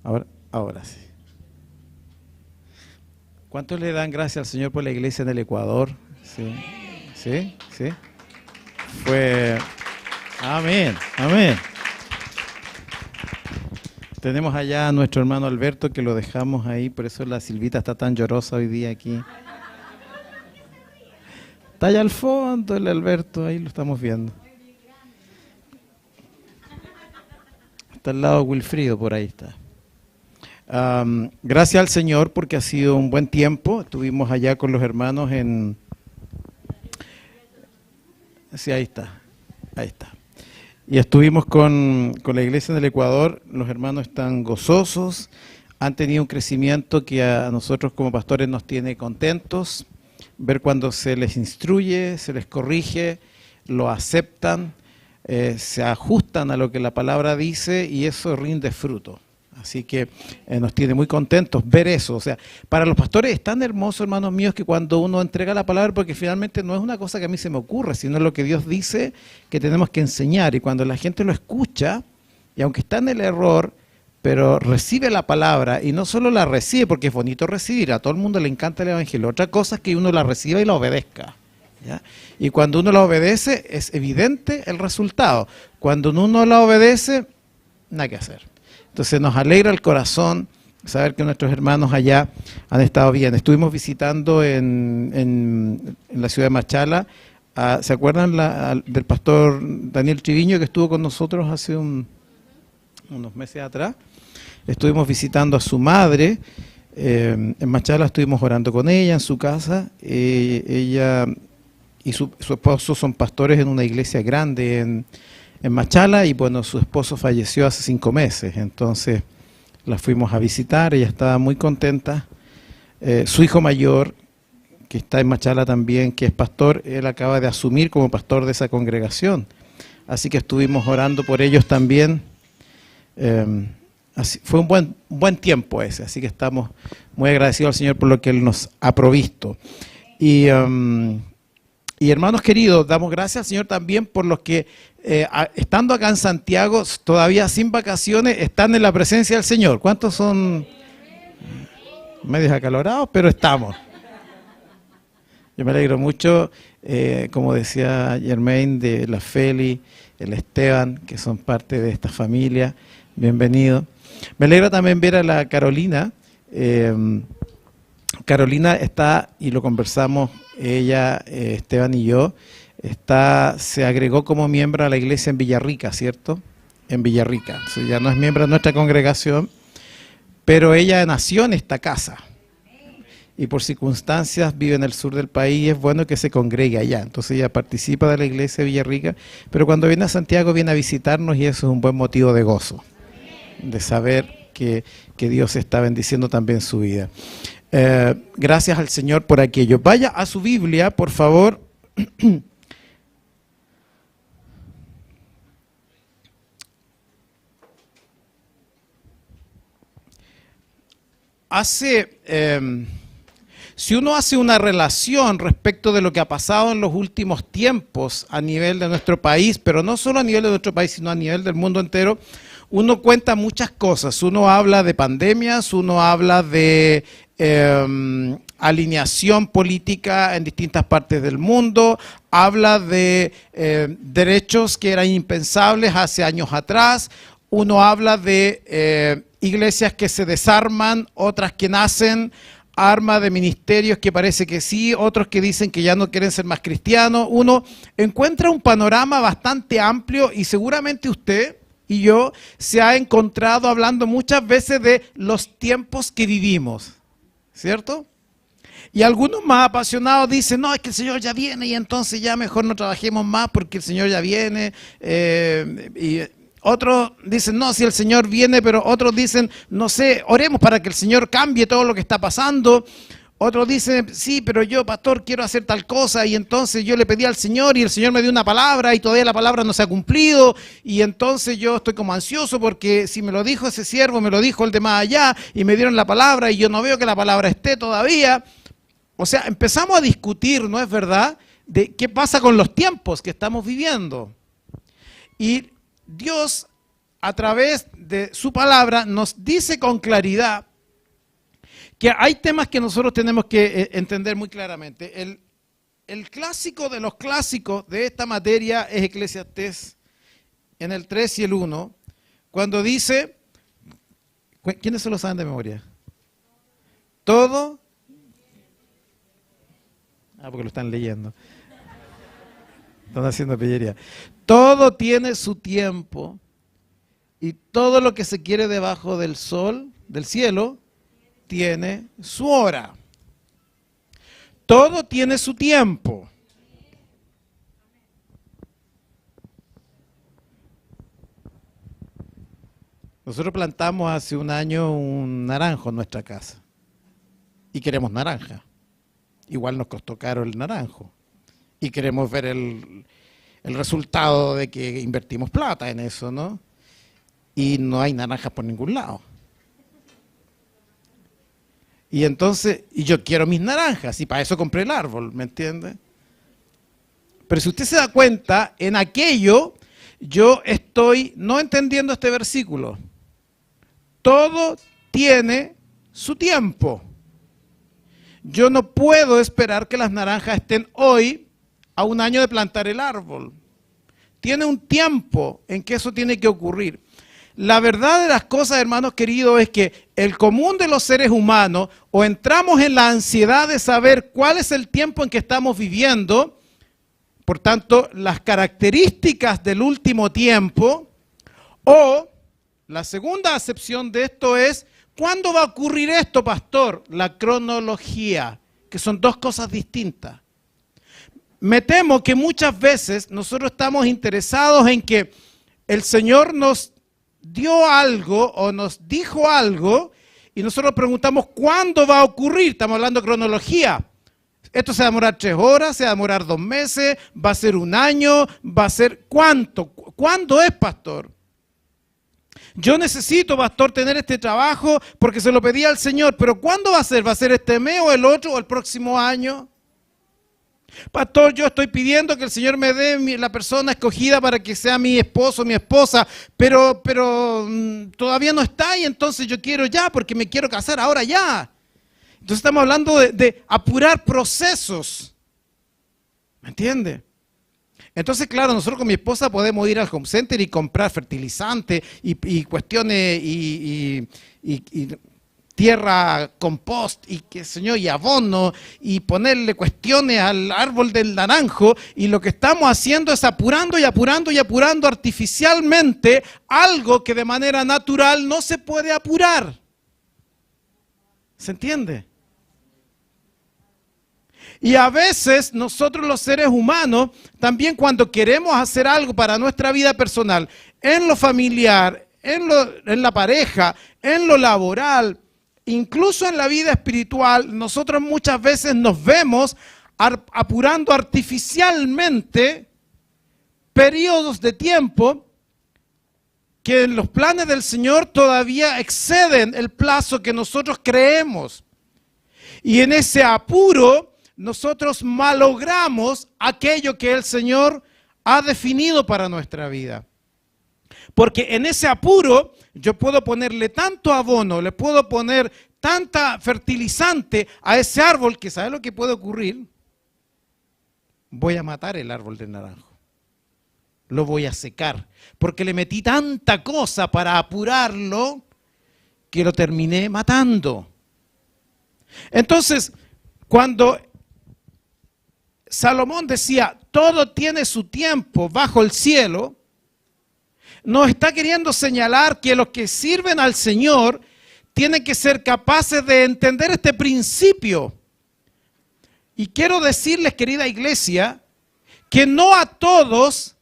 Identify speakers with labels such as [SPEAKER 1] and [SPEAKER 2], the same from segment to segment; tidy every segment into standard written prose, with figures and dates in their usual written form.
[SPEAKER 1] Ahora sí. ¿Cuántos le dan gracias al Señor por la iglesia en el Ecuador? Sí, sí, sí. Fue... Amén, amén. Tenemos allá a nuestro hermano Alberto que lo dejamos ahí, por eso la Silvita está tan llorosa hoy día aquí. Está allá al fondo el Alberto, ahí lo estamos viendo. Está al lado de Wilfrido, por ahí está. Gracias al Señor porque ha sido un buen tiempo. Estuvimos allá con los hermanos en... Sí, ahí está, ahí está. Y estuvimos con la iglesia en el Ecuador. Los hermanos están gozosos, han tenido un crecimiento que a nosotros como pastores nos tiene contentos. Ver cuando se les instruye, se les corrige, lo aceptan, se ajustan a lo que la palabra dice y eso rinde fruto. Así que nos tiene muy contentos ver eso. O sea, para los pastores es tan hermoso, hermanos míos, que cuando uno entrega la palabra, porque finalmente no es una cosa que a mí se me ocurre, sino es lo que Dios dice que tenemos que enseñar. Y cuando la gente lo escucha, y aunque está en el error, pero recibe la palabra, y no solo la recibe, porque es bonito recibir, a todo el mundo le encanta el evangelio. Otra cosa es que uno la reciba y la obedezca, ¿ya? Y cuando uno la obedece, es evidente el resultado. Cuando uno no la obedece, nada que hacer. Entonces nos alegra el corazón saber que nuestros hermanos allá han estado bien. Estuvimos visitando en la ciudad de Machala. ¿Se acuerdan del pastor Daniel Triviño que estuvo con nosotros hace unos meses atrás? Estuvimos visitando a su madre. En Machala estuvimos orando con ella en su casa. Ella y su esposo son pastores en una iglesia grande en Machala, y bueno, su esposo falleció hace 5 meses, entonces la fuimos a visitar, ella estaba muy contenta. Su hijo mayor, que está en Machala también, que es pastor, él acaba de asumir como pastor de esa congregación, así que estuvimos orando por ellos también. Fue un buen tiempo ese, así que estamos muy agradecidos al Señor por lo que Él nos ha provisto. Y hermanos queridos, damos gracias al Señor también por los que, estando acá en Santiago, todavía sin vacaciones, están en la presencia del Señor. ¿Cuántos son medios acalorados? Pero estamos. Yo me alegro mucho, como decía Germain, de la Feli, el Esteban, que son parte de esta familia. Bienvenido. Me alegra también ver a la Carolina. Carolina está, y lo conversamos ella, Esteban y yo, se agregó como miembro a la iglesia en Villarrica, ¿cierto? En Villarrica. O sea, ya no es miembro de nuestra congregación, pero ella nació en esta casa. Y por circunstancias vive en el sur del país y es bueno que se congregue allá. Entonces ella participa de la iglesia de Villarrica, pero cuando viene a Santiago viene a visitarnos y eso es un buen motivo de gozo, de saber que Dios está bendiciendo también su vida. Gracias al Señor por aquello. Vaya a su Biblia, por favor. Si uno hace una relación respecto de lo que ha pasado en los últimos tiempos a nivel de nuestro país, pero no solo a nivel de nuestro país, sino a nivel del mundo entero, uno cuenta muchas cosas. Uno habla de pandemias, uno habla de alineación política en distintas partes del mundo, habla de derechos que eran impensables hace años atrás, uno habla de iglesias que se desarman, otras que nacen, arma de ministerios que parece que sí, otros que dicen que ya no quieren ser más cristianos. Uno encuentra un panorama bastante amplio y seguramente usted y yo se ha encontrado hablando muchas veces de los tiempos que vivimos, ¿cierto? Y algunos más apasionados dicen, no, es que el Señor ya viene y entonces ya mejor no trabajemos más porque el Señor ya viene. Y otros dicen, no, si el Señor viene, pero otros dicen, no sé, oremos para que el Señor cambie todo lo que está pasando. Otros dicen, sí, pero yo, pastor, quiero hacer tal cosa y entonces yo le pedí al Señor y el Señor me dio una palabra y todavía la palabra no se ha cumplido y entonces yo estoy como ansioso porque si me lo dijo ese siervo, me lo dijo el de más allá y me dieron la palabra y yo no veo que la palabra esté todavía. O sea, empezamos a discutir, ¿no es verdad?, de qué pasa con los tiempos que estamos viviendo. Y Dios a través de su palabra, nos dice con claridad que hay temas que nosotros tenemos que entender muy claramente. El clásico de los clásicos de esta materia es Eclesiastés en el 3 y el 1, cuando dice, ¿quiénes se lo saben de memoria? Todo, porque lo están leyendo, están haciendo pillería. Todo tiene su tiempo y todo lo que se quiere debajo del sol, del cielo, tiene su hora. Todo tiene su tiempo. Nosotros plantamos hace un año un naranjo en nuestra casa y queremos naranja. Igual nos costó caro el naranjo y queremos ver el resultado de que invertimos plata en eso, ¿no? Y no hay naranjas por ningún lado. Y entonces, y yo quiero mis naranjas y para eso compré el árbol, ¿me entiende? Pero si usted se da cuenta, en aquello yo estoy no entendiendo este versículo. Todo tiene su tiempo. Yo no puedo esperar que las naranjas estén hoy a un año de plantar el árbol. Tiene un tiempo en que eso tiene que ocurrir. La verdad de las cosas, hermanos queridos, es que el común de los seres humanos o entramos en la ansiedad de saber cuál es el tiempo en que estamos viviendo, por tanto, las características del último tiempo, o la segunda acepción de esto es, ¿cuándo va a ocurrir esto, pastor? La cronología, que son dos cosas distintas. Me temo que muchas veces nosotros estamos interesados en que el Señor nos dio algo o nos dijo algo y nosotros preguntamos ¿cuándo va a ocurrir? Estamos hablando de cronología. Esto se va a demorar 3 horas, se va a demorar 2 meses, va a ser 1 año, va a ser ¿cuánto? ¿Cuándo es, pastor? Yo necesito, pastor, tener este trabajo porque se lo pedí al Señor, pero ¿cuándo va a ser? ¿Va a ser este mes o el otro o el próximo año? Pastor, yo estoy pidiendo que el Señor me dé la persona escogida para que sea mi esposo, mi esposa, pero todavía no está y entonces yo quiero ya porque me quiero casar ahora ya. Entonces estamos hablando de apurar procesos. ¿Me entiende? Entonces, claro, nosotros con mi esposa podemos ir al home center y comprar fertilizante y cuestiones y tierra, compost y qué señor, y abono y ponerle cuestiones al árbol del naranjo y lo que estamos haciendo es apurando y apurando y apurando artificialmente algo que de manera natural no se puede apurar. ¿Se entiende? Y a veces nosotros los seres humanos, también cuando queremos hacer algo para nuestra vida personal, en lo familiar, en la pareja, en lo laboral, incluso en la vida espiritual, nosotros muchas veces nos vemos apurando artificialmente periodos de tiempo que en los planes del Señor todavía exceden el plazo que nosotros creemos. Y en ese apuro nosotros malogramos aquello que el Señor ha definido para nuestra vida. Porque en ese apuro yo puedo ponerle tanto abono, le puedo poner tanta fertilizante a ese árbol que ¿sabe lo que puede ocurrir? Voy a matar el árbol del naranjo. Lo voy a secar. Porque le metí tanta cosa para apurarlo que lo terminé matando. Entonces, cuando Salomón decía, todo tiene su tiempo bajo el cielo, nos está queriendo señalar que los que sirven al Señor tienen que ser capaces de entender este principio. Y quiero decirles, querida iglesia, que no a todos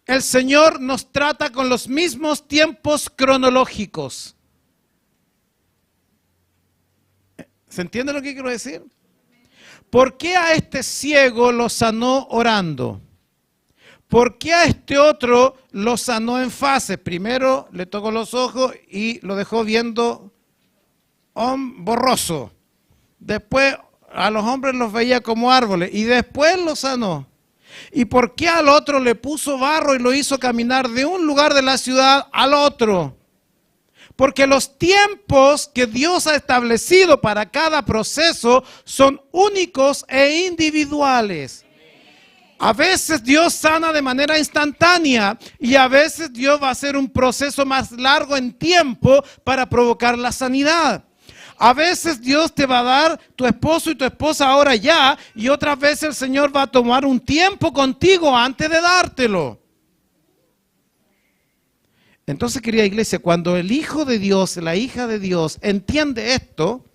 [SPEAKER 1] el Señor nos trata con los mismos tiempos cronológicos. ¿Se entiende lo que quiero decir? ¿Por qué a este ciego lo sanó orando? ¿Por qué a este otro lo sanó en fases? Primero le tocó los ojos y lo dejó viendo borroso. Después a los hombres los veía como árboles y después lo sanó. ¿Y por qué al otro le puso barro y lo hizo caminar de un lugar de la ciudad al otro? Porque los tiempos que Dios ha establecido para cada proceso son únicos e individuales. A veces Dios sana de manera instantánea y a veces Dios va a hacer un proceso más largo en tiempo para provocar la sanidad. A veces Dios te va a dar tu esposo y tu esposa ahora ya, y otras veces el Señor va a tomar un tiempo contigo antes de dártelo. Entonces, querida iglesia, cuando el Hijo de Dios, la hija de Dios entiende esto,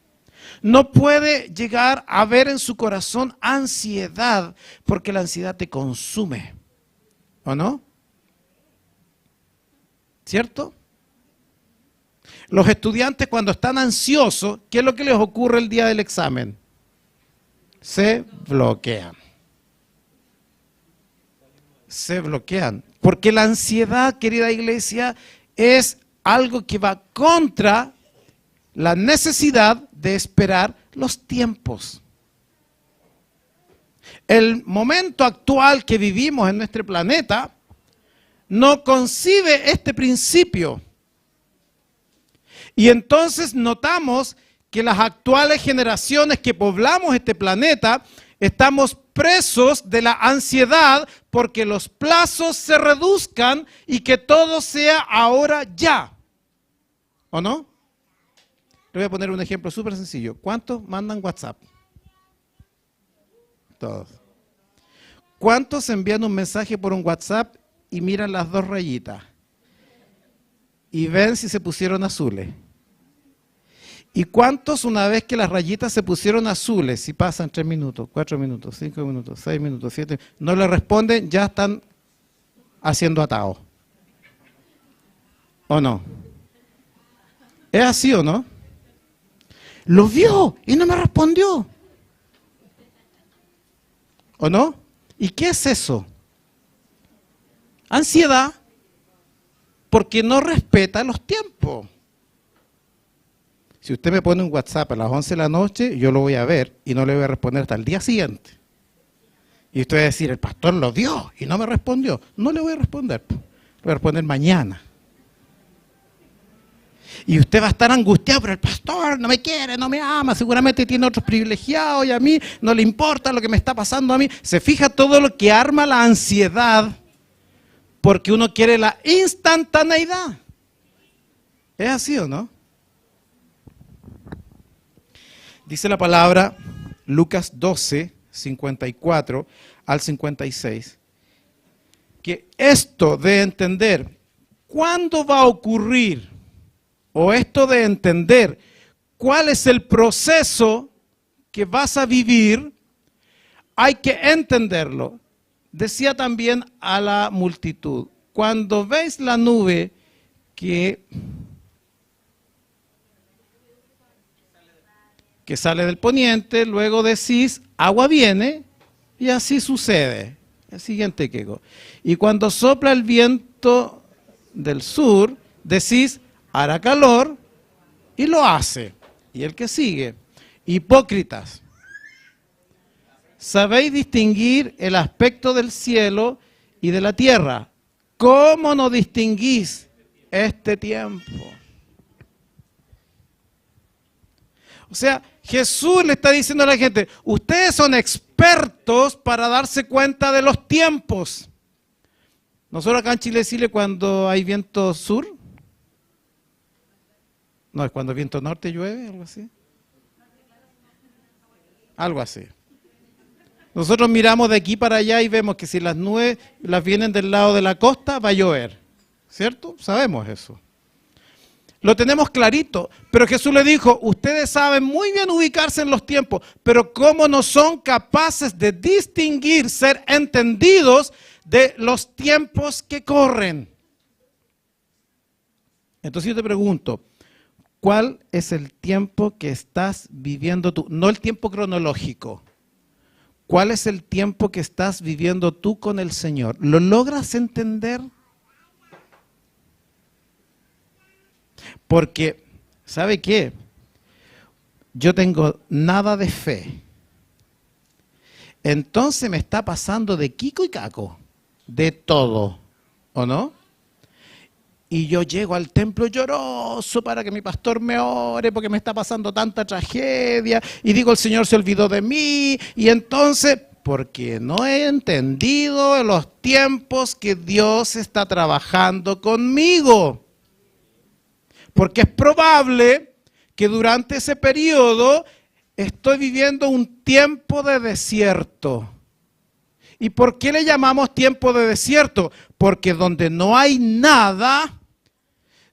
[SPEAKER 1] no puede llegar a ver en su corazón ansiedad, porque la ansiedad te consume, ¿o no? ¿Cierto? Los estudiantes cuando están ansiosos, ¿qué es lo que les ocurre el día del examen? Se bloquean. Se bloquean. Porque la ansiedad, querida iglesia, es algo que va contra la necesidad de esperar los tiempos. El momento actual que vivimos en nuestro planeta no concibe este principio. Y entonces notamos que las actuales generaciones que poblamos este planeta estamos presos de la ansiedad porque los plazos se reduzcan y que todo sea ahora ya. ¿O no? Le voy a poner un ejemplo súper sencillo. ¿Cuántos mandan WhatsApp? Todos. ¿Cuántos envían un mensaje por un WhatsApp y miran las dos rayitas? Y ven si se pusieron azules. ¿Y cuántos una vez que las rayitas se pusieron azules, si pasan 3 minutos, 4 minutos, 5 minutos, 6 minutos, 7, no le responden, ya están haciendo atado? ¿O no? ¿Es así o no? Lo vio y no me respondió. ¿O no? ¿Y qué es eso? Ansiedad, porque no respeta los tiempos. Si usted me pone un WhatsApp a las 11 de la noche, yo lo voy a ver y no le voy a responder hasta el día siguiente. Y usted va a decir, el pastor lo vio y no me respondió. No le voy a responder, le voy a responder mañana. Y usted va a estar angustiado, pero el pastor no me quiere, no me ama, seguramente tiene otros privilegiados y a mí no le importa lo que me está pasando a mí. Se fija todo lo que arma la ansiedad porque uno quiere la instantaneidad. ¿Es así o no? Dice la palabra, Lucas 12, 54 al 56, que esto de entender cuándo va a ocurrir, o esto de entender cuál es el proceso que vas a vivir, hay que entenderlo. Decía también a la multitud, cuando veis la nube que sale del poniente, luego decís, agua viene, y así sucede. El siguiente quejo. Y cuando sopla el viento del sur, decís, hará calor, y lo hace. Y el que sigue, hipócritas, sabéis distinguir el aspecto del cielo y de la tierra. ¿Cómo no distinguís este tiempo? O sea, Jesús le está diciendo a la gente, ustedes son expertos para darse cuenta de los tiempos. Nosotros acá en Chile, cuando hay viento sur, no, es cuando el viento norte llueve, algo así. Algo así. Nosotros miramos de aquí para allá y vemos que si las nubes las vienen del lado de la costa, va a llover. ¿Cierto? Sabemos eso. Lo tenemos clarito, pero Jesús le dijo, ustedes saben muy bien ubicarse en los tiempos, pero ¿cómo no son capaces de distinguir, ser entendidos de los tiempos que corren? Entonces yo te pregunto, ¿cuál es el tiempo que estás viviendo tú? No el tiempo cronológico. ¿Cuál es el tiempo que estás viviendo tú con el Señor? ¿Lo logras entender? Porque, ¿sabe qué? Yo tengo nada de fe entonces me está pasando de Kiko y Caco, de todo, ¿o no? Y yo llego al templo lloroso para que mi pastor me ore porque me está pasando tanta tragedia. Y digo, el Señor se olvidó de mí. Y entonces, porque no he entendido los tiempos que Dios está trabajando conmigo. Porque es probable que durante ese periodo estoy viviendo un tiempo de desierto. ¿Y por qué le llamamos tiempo de desierto? Porque donde no hay nada,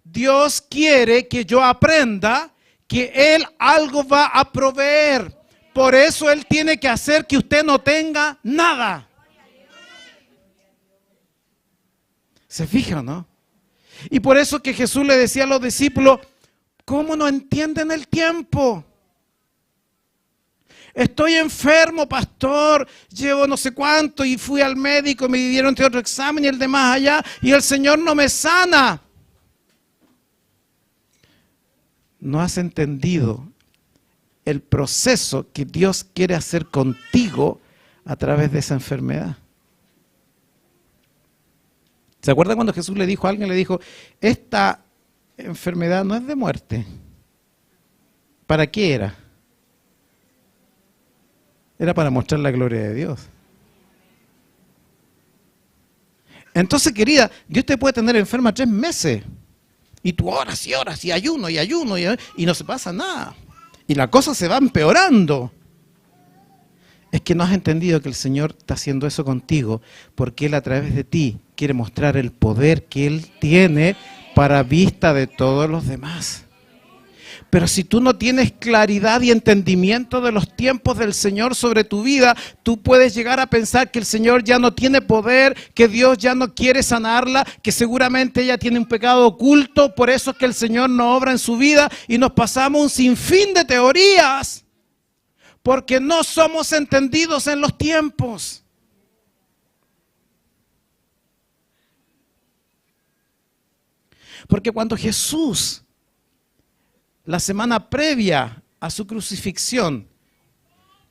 [SPEAKER 1] Dios quiere que yo aprenda que Él algo va a proveer. Por eso Él tiene que hacer que usted no tenga nada. ¿Se fija, no? Y por eso que Jesús le decía a los discípulos, ¿cómo no entienden el tiempo? Estoy enfermo, pastor, llevo no sé cuánto y fui al médico, me dieron otro examen y el de más allá y el Señor no me sana. No has entendido el proceso que Dios quiere hacer contigo a través de esa enfermedad. ¿Se acuerdan cuando Jesús le dijo a alguien, le dijo, esta enfermedad no es de muerte? ¿Para qué era? Era para mostrar la gloria de Dios. Entonces, querida, Dios te puede tener enferma 3 meses. Y tú oras y ayuno y no se pasa nada. Y la cosa se va empeorando. Es que no has entendido que el Señor está haciendo eso contigo porque Él a través de ti quiere mostrar el poder que Él tiene para vista de todos los demás. Pero si tú no tienes claridad y entendimiento de los tiempos del Señor sobre tu vida, tú puedes llegar a pensar que el Señor ya no tiene poder, que Dios ya no quiere sanarla, que seguramente ella tiene un pecado oculto, por eso es que el Señor no obra en su vida y nos pasamos un sinfín de teorías, porque no somos entendidos en los tiempos. Porque cuando Jesús, la semana previa a su crucifixión,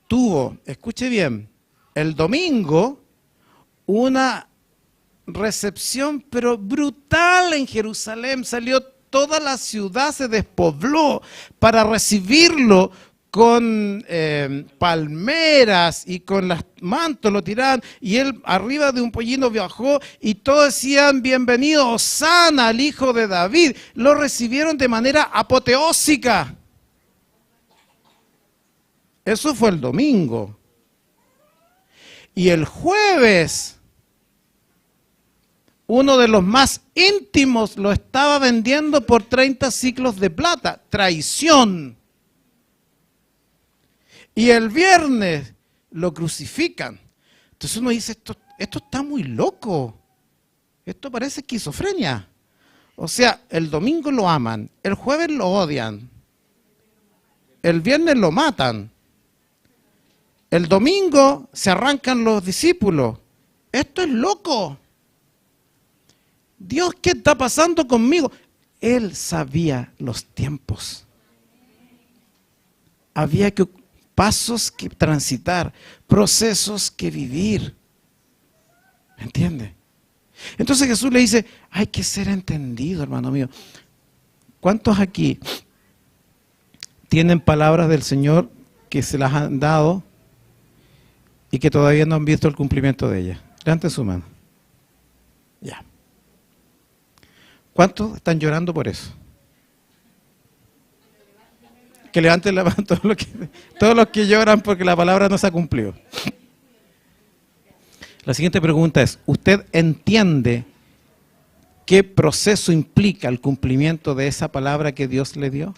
[SPEAKER 1] tuvo, escuche bien, el domingo, una recepción pero brutal en Jerusalén. Salió toda la ciudad, se despobló para recibirlo con palmeras y con los mantos lo tiraban, y él arriba de un pollino viajó y todos decían bienvenido, Hosana al hijo de David. Lo recibieron de manera apoteósica. Eso fue el domingo. Y el jueves, uno de los más íntimos lo estaba vendiendo por 30 siclos de plata. Traición. Y el viernes lo crucifican. Entonces uno dice, esto está muy loco. Esto parece esquizofrenia. O sea, el domingo lo aman, el jueves lo odian, el viernes lo matan, el domingo se arrancan los discípulos. Esto es loco. Dios, ¿qué está pasando conmigo? Él sabía los tiempos. Había que pasos que transitar, procesos que vivir. ¿Me entiende? Entonces Jesús le dice, hay que ser entendido, hermano mío. ¿Cuántos aquí tienen palabras del Señor que se las han dado y que todavía no han visto el cumplimiento de ellas? Levanten su mano. Ya. ¿Cuántos están llorando por eso? Que levanten la mano todos los que lloran porque la palabra no se ha cumplido. La siguiente pregunta es, ¿usted entiende qué proceso implica el cumplimiento de esa palabra que Dios le dio?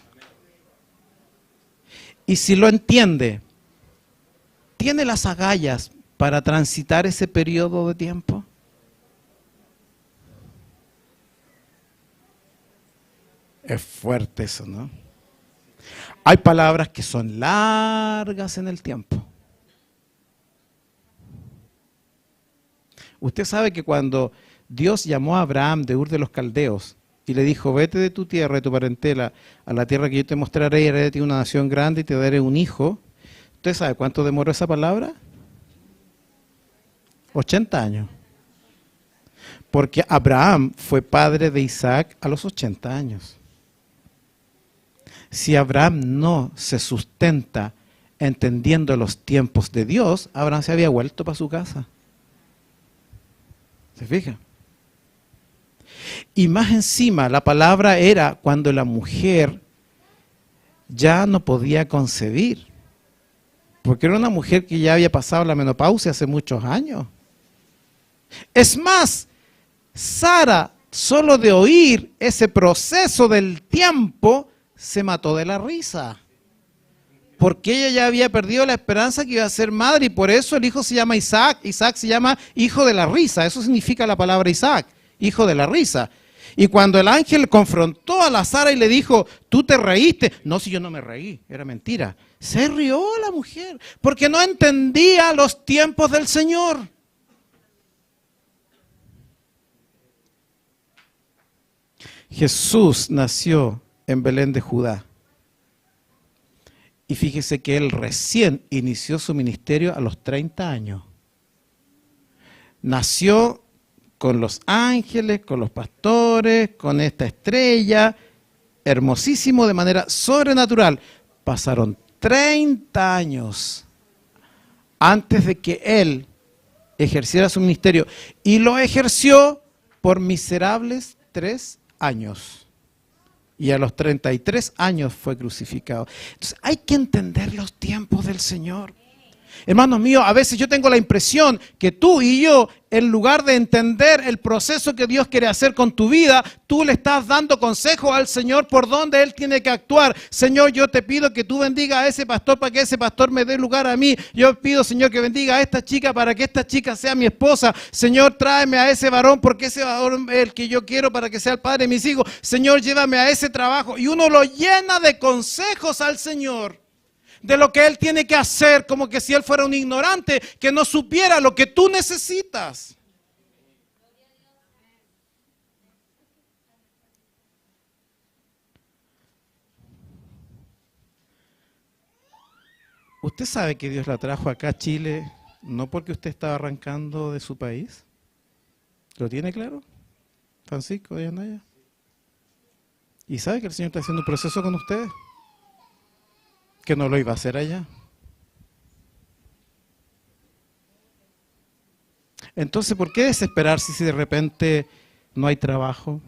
[SPEAKER 1] Y si lo entiende, ¿tiene las agallas para transitar ese periodo de tiempo? Es fuerte eso, ¿no? Hay palabras que son largas en el tiempo. Usted sabe que cuando Dios llamó a Abraham de Ur de los Caldeos y le dijo, vete de tu tierra, de tu parentela, a la tierra que yo te mostraré y haré de ti una nación grande y te daré un hijo. ¿Usted sabe cuánto demoró esa palabra? 80 años. Porque Abraham fue padre de Isaac a los 80 años. Si Abraham no se sustenta entendiendo los tiempos de Dios, Abraham se había vuelto para su casa. ¿Se fija? Y más encima, la palabra era cuando la mujer ya no podía concebir. Porque era una mujer que ya había pasado la menopausia hace muchos años. Es más, Sara, solo de oír ese proceso del tiempo, se mató de la risa. Porque ella ya había perdido la esperanza que iba a ser madre y por eso el hijo se llama Isaac. Isaac se llama hijo de la risa. Eso significa la palabra Isaac, hijo de la risa. Y cuando el ángel confrontó a la Sara y le dijo, tú te reíste. No, si yo no me reí, era mentira. Se rió la mujer porque no entendía los tiempos del Señor. Jesús nació en Belén de Judá. Y fíjese que él recién inició su ministerio a los 30 años. Nació con los ángeles, con los pastores, con esta estrella, hermosísimo de manera sobrenatural. Pasaron 30 años antes de que él ejerciera su ministerio. Y lo ejerció por miserables 3 años. Y a los 33 años fue crucificado. Entonces hay que entender los tiempos del Señor. Hermanos míos, a veces yo tengo la impresión que tú y yo, en lugar de entender el proceso que Dios quiere hacer con tu vida, tú le estás dando consejo al Señor por dónde Él tiene que actuar. Señor, yo te pido que tú bendiga a ese pastor para que ese pastor me dé lugar a mí. Yo pido, Señor, que bendiga a esta chica para que esta chica sea mi esposa. Señor, tráeme a ese varón porque ese varón es el que yo quiero para que sea el padre de mis hijos. Señor, llévame a ese trabajo. Y uno lo llena de consejos al Señor, de lo que Él tiene que hacer, como que si Él fuera un ignorante, que no supiera lo que tú necesitas. ¿Usted sabe que Dios la trajo acá a Chile no porque usted estaba arrancando de su país? ¿Lo tiene claro, Francisco de Anaya? ¿Y sabe que el Señor está haciendo un proceso con ustedes? Que no lo iba a hacer allá. Entonces, ¿por qué desesperarse si de repente no hay trabajo?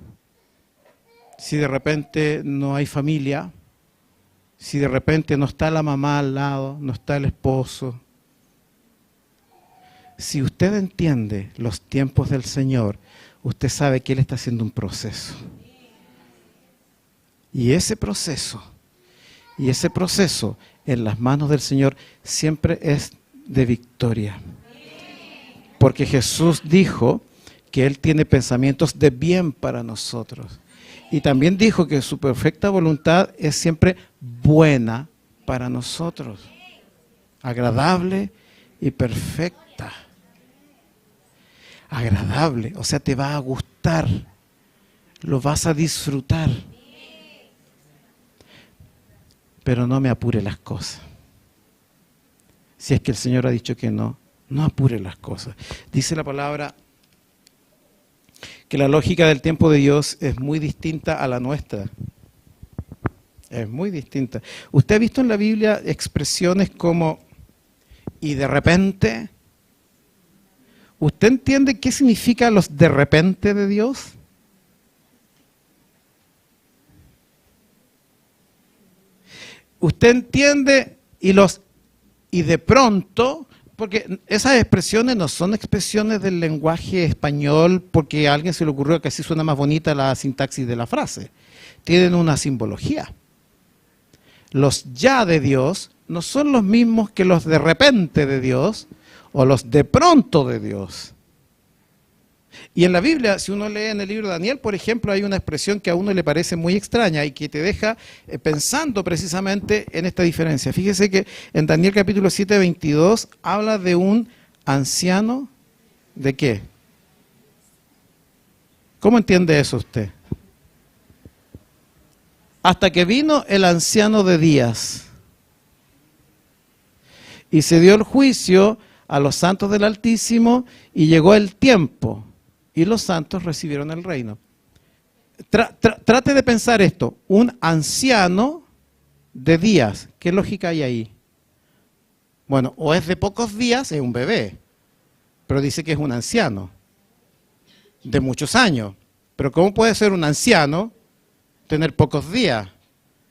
[SPEAKER 1] Si de repente no hay familia, si de repente no está la mamá al lado, no está el esposo. Si usted entiende los tiempos del Señor, usted sabe que Él está haciendo un proceso. Y ese proceso en las manos del Señor siempre es de victoria. Porque Jesús dijo que Él tiene pensamientos de bien para nosotros. Y también dijo que su perfecta voluntad es siempre buena para nosotros. Agradable y perfecta. Agradable, o sea, te va a gustar. Lo vas a disfrutar. Pero no me apure las cosas. Si es que el Señor ha dicho que no, no apure las cosas. Dice la palabra que la lógica del tiempo de Dios es muy distinta a la nuestra. Es muy distinta. ¿Usted ha visto en la Biblia expresiones como y de repente? ¿Usted entiende qué significa los de repente de Dios? Usted entiende y de pronto, porque esas expresiones no son expresiones del lenguaje español porque a alguien se le ocurrió que así suena más bonita la sintaxis de la frase. Tienen una simbología. Los ya de Dios no son los mismos que los de repente de Dios o los de pronto de Dios. Y en la Biblia, si uno lee en el libro de Daniel, por ejemplo, hay una expresión que a uno le parece muy extraña y que te deja pensando precisamente en esta diferencia. Fíjese que en Daniel capítulo 7, 22, habla de un anciano, ¿de qué? ¿Cómo entiende eso usted? Hasta que vino el anciano de días y se dio el juicio a los santos del Altísimo y llegó el tiempo y los santos recibieron el reino. Trate de pensar esto, un anciano de días, ¿qué lógica hay ahí? Bueno, o es de pocos días, es un bebé, pero dice que es un anciano de muchos años. Pero ¿cómo puede ser un anciano tener pocos días?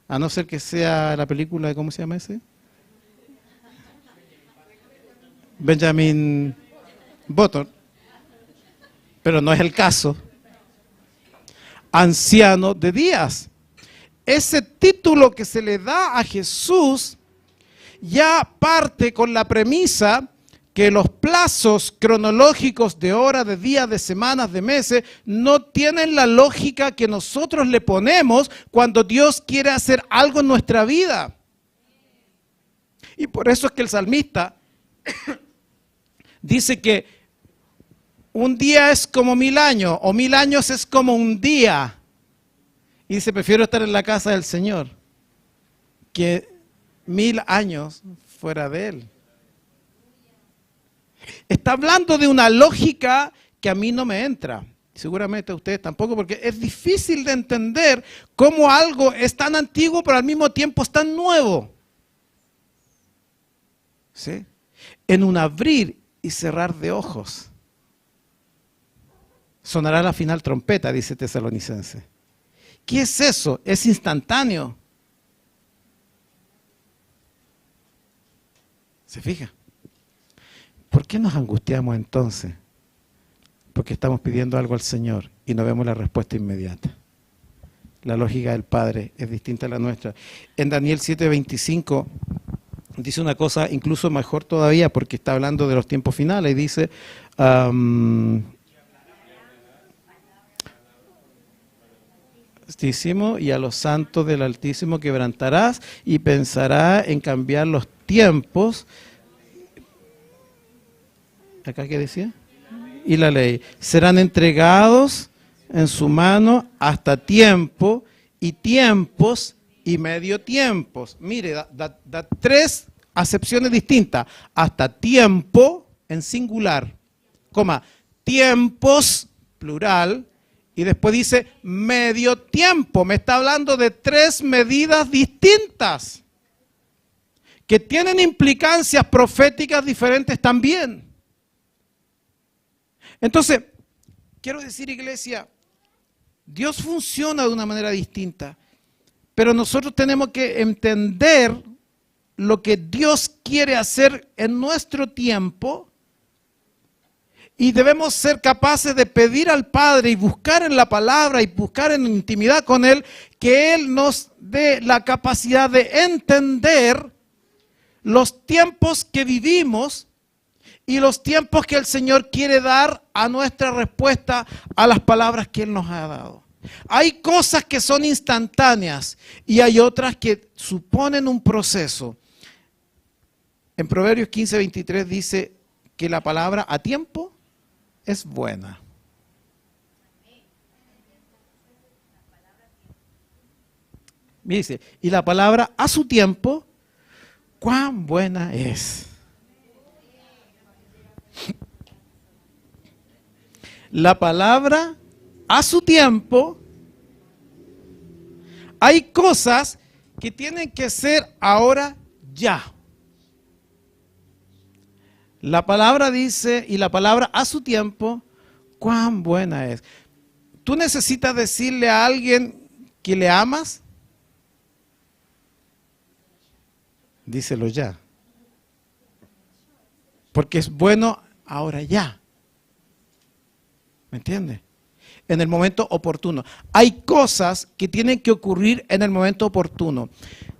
[SPEAKER 1] A no ser que sea la película de, ¿cómo se llama ese? Benjamin Button. Pero no es el caso. Anciano de días. Ese título que se le da a Jesús ya parte con la premisa que los plazos cronológicos de horas, de días, de semanas, de meses, no tienen la lógica que nosotros le ponemos cuando Dios quiere hacer algo en nuestra vida. Y por eso es que el salmista dice que un día es como 1000 años, o 1000 años es como un día. Y dice, prefiero estar en la casa del Señor que 1000 años fuera de Él. Está hablando de una lógica que a mí no me entra. Seguramente a ustedes tampoco, porque es difícil de entender cómo algo es tan antiguo, pero al mismo tiempo es tan nuevo. ¿Sí? En un abrir y cerrar de ojos. Sonará la final trompeta, dice Tesalonicense. ¿Qué es eso? Es instantáneo. ¿Se fija? ¿Por qué nos angustiamos entonces? Porque estamos pidiendo algo al Señor y no vemos la respuesta inmediata. La lógica del Padre es distinta a la nuestra. En Daniel 7:25 dice una cosa incluso mejor todavía, porque está hablando de los tiempos finales y dice... y a los santos del Altísimo quebrantarás y pensará en cambiar los tiempos. ¿Acá qué decía? Y la ley. Serán entregados en su mano hasta tiempo y tiempos y medio tiempos. Mire, da 3 acepciones distintas. Hasta tiempo en singular, coma, tiempos plural. Y después dice medio tiempo. Me está hablando de 3 medidas distintas que tienen implicancias proféticas diferentes también. Entonces, quiero decir, iglesia, Dios funciona de una manera distinta, pero nosotros tenemos que entender lo que Dios quiere hacer en nuestro tiempo. Y debemos ser capaces de pedir al Padre y buscar en la palabra y buscar en intimidad con Él, que Él nos dé la capacidad de entender los tiempos que vivimos y los tiempos que el Señor quiere dar a nuestra respuesta a las palabras que Él nos ha dado. Hay cosas que son instantáneas y hay otras que suponen un proceso. En Proverbios 15:23 dice que la palabra a tiempo es buena. Dice, y la palabra a su tiempo, cuán buena es. La palabra a su tiempo, hay cosas que tienen que ser ahora ya. La palabra dice, y la palabra a su tiempo, cuán buena es. ¿Tú necesitas decirle a alguien que le amas? Díselo ya. Porque es bueno ahora ya. ¿Me entiendes? En el momento oportuno. Hay cosas que tienen que ocurrir en el momento oportuno.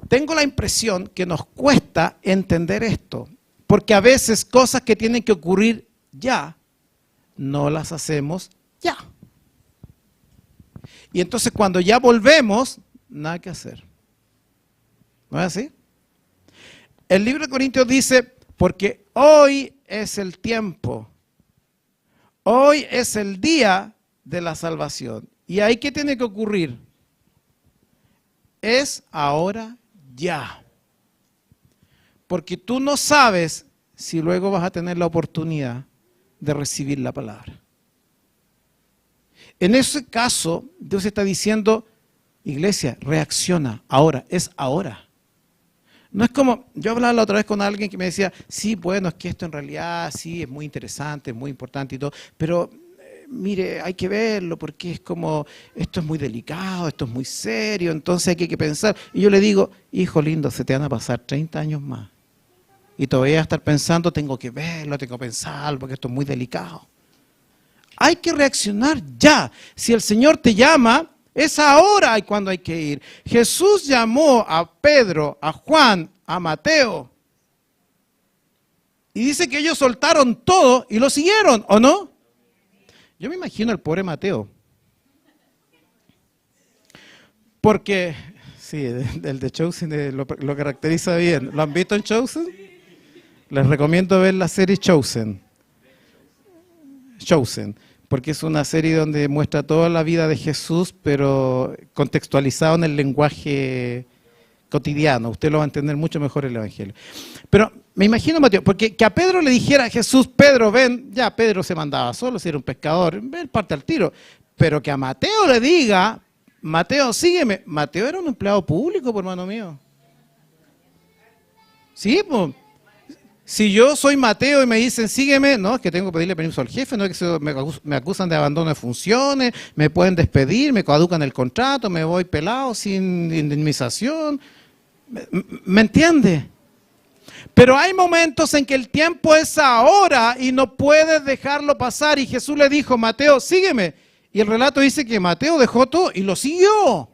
[SPEAKER 1] Tengo la impresión que nos cuesta entender esto. Porque a veces cosas que tienen que ocurrir ya, no las hacemos ya. Y entonces cuando ya volvemos, nada que hacer. ¿No es así? El libro de Corintios dice, porque hoy es el tiempo, hoy es el día de la salvación. ¿Y ahí qué tiene que ocurrir? Es ahora ya. Porque tú no sabes si luego vas a tener la oportunidad de recibir la palabra? En ese caso, Dios está diciendo, iglesia, reacciona, ahora, es ahora. No es como, yo hablaba la otra vez con alguien que me decía, sí, bueno, es que esto en realidad sí es muy interesante, es muy importante y todo, pero mire, hay que verlo porque es como, esto es muy delicado, esto es muy serio, entonces hay que pensar. Y yo le digo, hijo lindo, se te van a pasar 30 años más. Y todavía vas a estar pensando, tengo que verlo, tengo que pensarlo, porque esto es muy delicado. Hay que reaccionar ya. Si el Señor te llama, es ahora cuando hay que ir. Jesús llamó a Pedro, a Juan, a Mateo. Y dice que ellos soltaron todo y lo siguieron, ¿o no? Yo me imagino al pobre Mateo. Porque, sí, el de Chosen lo caracteriza bien. ¿Lo han visto en Chosen? Les recomiendo ver la serie Chosen. Chosen, porque es una serie donde muestra toda la vida de Jesús, pero contextualizado en el lenguaje cotidiano. Usted lo va a entender mucho mejor el Evangelio. Pero me imagino, Mateo, porque que a Pedro le dijera a Jesús, Pedro, ven, ya Pedro se mandaba solo, si era un pescador, ven, parte al tiro. Pero que a Mateo le diga, Mateo, sígueme. Mateo era un empleado público, por hermano mío. Sí, pues. Si yo soy Mateo y me dicen, sígueme, no, es que tengo que pedirle permiso al jefe, no es que me acusan de abandono de funciones, me pueden despedir, me caducan el contrato, me voy pelado sin indemnización. ¿Me entiende? Pero hay momentos en que el tiempo es ahora y no puedes dejarlo pasar. Y Jesús le dijo, Mateo, sígueme. Y el relato dice que Mateo dejó todo y lo siguió.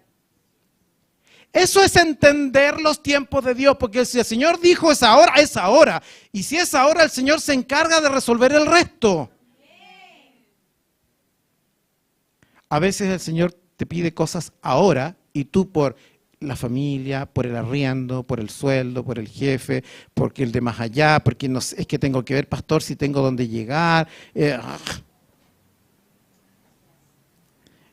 [SPEAKER 1] Eso es entender los tiempos de Dios, porque si el Señor dijo es ahora, es ahora. Y si es ahora, el Señor se encarga de resolver el resto. A veces el Señor te pide cosas ahora y tú por la familia, por el arriendo, por el sueldo, por el jefe, porque el de más allá, porque no sé, es que tengo que ver, pastor, si tengo dónde llegar.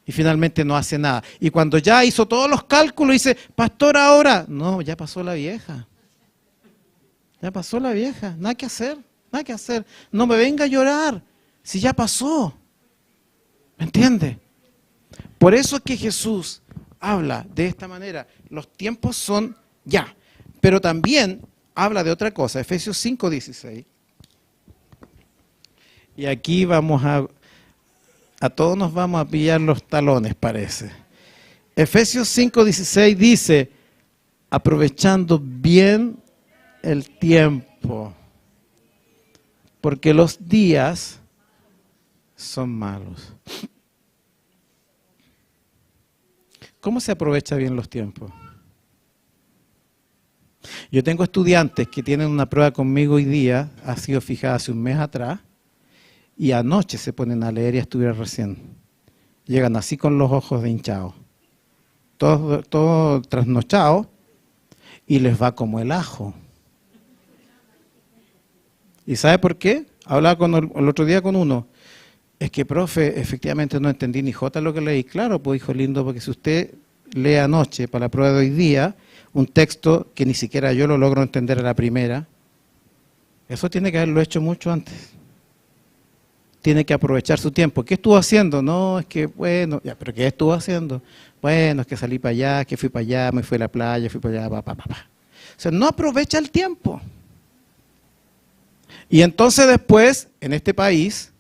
[SPEAKER 1] Y finalmente no hace nada. Y cuando ya hizo todos los cálculos, dice, pastor, ahora. No, ya pasó la vieja. Ya pasó la vieja. Nada que hacer, nada que hacer. No me venga a llorar, si ya pasó. ¿Me entiende? Por eso es que Jesús habla de esta manera. Los tiempos son ya. Pero también habla de otra cosa. Efesios 5:16. Y aquí vamos a todos nos vamos a pillar los talones, parece. Efesios 5:16 dice, aprovechando bien el tiempo, porque los días son malos. ¿Cómo se aprovecha bien los tiempos? Yo tengo estudiantes que tienen una prueba conmigo hoy día, ha sido fijada hace un mes atrás, y anoche se ponen a leer y a estudiar recién. Llegan así con los ojos de hinchados, todos trasnochados, y les va como el ajo. ¿Y sabe por qué? Hablaba el otro día con uno. Es que, profe, efectivamente no entendí ni jota lo que leí. Claro, pues hijo lindo, porque si usted lee anoche para la prueba de hoy día un texto que ni siquiera yo lo logro entender a la primera, eso tiene que haberlo hecho mucho antes. Tiene que aprovechar su tiempo. ¿Qué estuvo haciendo? No, es que, bueno, ya, pero ¿qué estuvo haciendo? Bueno, es que salí para allá, que fui para allá, me fui a la playa, fui para allá, O sea, no aprovecha el tiempo. Y entonces después, en este país,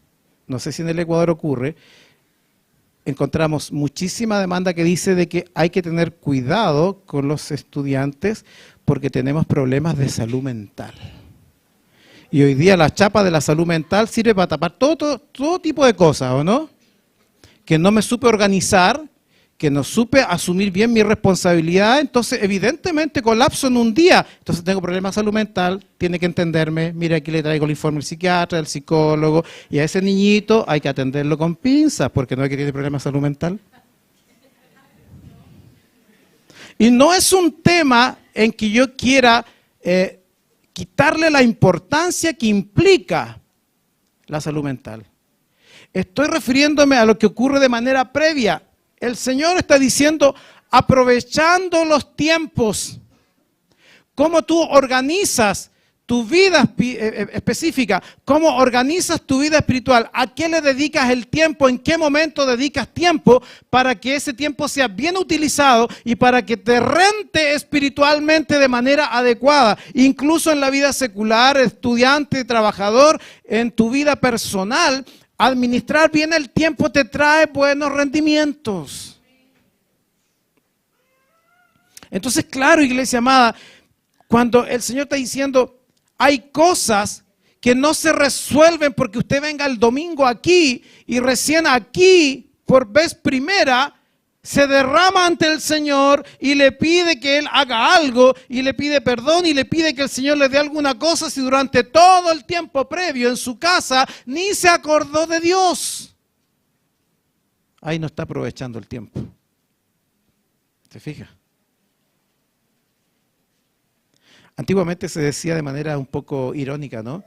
[SPEAKER 1] no sé si en el Ecuador ocurre, encontramos muchísima demanda que dice de que hay que tener cuidado con los estudiantes porque tenemos problemas de salud mental. Y hoy día la chapa de la salud mental sirve para tapar todo tipo de cosas, ¿o no? Que no me supe organizar, que no supe asumir bien mi responsabilidad, entonces evidentemente colapso en un día. Entonces tengo problemas de salud mental, tiene que entenderme, mira aquí le traigo el informe del psiquiatra, del psicólogo, y a ese niñito hay que atenderlo con pinzas, porque no es que tiene problemas de salud mental. Y no es un tema en que yo quiera quitarle la importancia que implica la salud mental. Estoy refiriéndome a lo que ocurre de manera previa. El Señor está diciendo, aprovechando los tiempos, cómo tú organizas tu vida específica, cómo organizas tu vida espiritual, a qué le dedicas el tiempo, en qué momento dedicas tiempo para que ese tiempo sea bien utilizado y para que te rente espiritualmente de manera adecuada, incluso en la vida secular, estudiante, trabajador, en tu vida personal. Administrar bien el tiempo te trae buenos rendimientos. Entonces, claro, iglesia amada, cuando el Señor está diciendo, hay cosas que no se resuelven porque usted venga el domingo aquí y recién aquí, por vez primera, se derrama ante el Señor y le pide que Él haga algo y le pide perdón y le pide que el Señor le dé alguna cosa si durante todo el tiempo previo en su casa ni se acordó de Dios. Ahí no está aprovechando el tiempo. ¿Se fija? Antiguamente se decía de manera un poco irónica, ¿no?,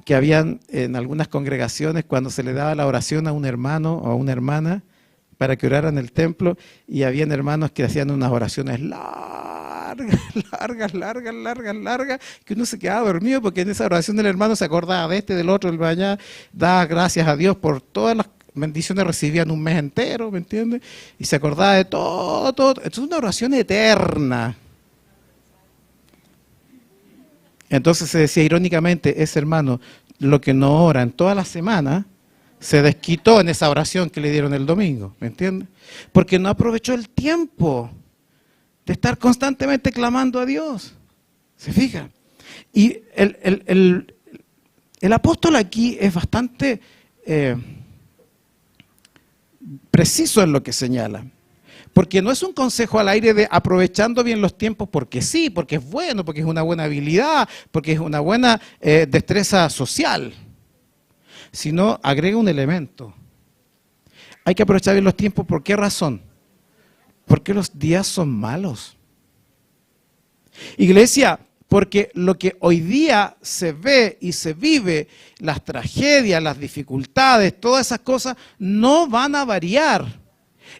[SPEAKER 1] que habían en algunas congregaciones cuando se le daba la oración a un hermano o a una hermana para que orara en el templo, y habían hermanos que hacían unas oraciones largas, que uno se quedaba dormido porque en esa oración del hermano se acordaba de este, del otro, del allá, daba gracias a Dios por todas las bendiciones recibidas en un mes entero, ¿me entiendes? Y se acordaba de todo. Esto es una oración eterna. Entonces se decía irónicamente, ese hermano, lo que no ora en toda la semana, se desquitó en esa oración que le dieron el domingo, ¿me entiendes? Porque no aprovechó el tiempo de estar constantemente clamando a Dios. ¿Se fija? Y el apóstol aquí es bastante preciso en lo que señala. Porque no es un consejo al aire de aprovechando bien los tiempos porque sí, porque es bueno, porque es una buena habilidad, porque es una buena destreza social, sino agrega un elemento. Hay que aprovechar bien los tiempos. ¿Por qué razón? Porque los días son malos. Iglesia, porque lo que hoy día se ve y se vive, las tragedias, las dificultades, todas esas cosas no van a variar.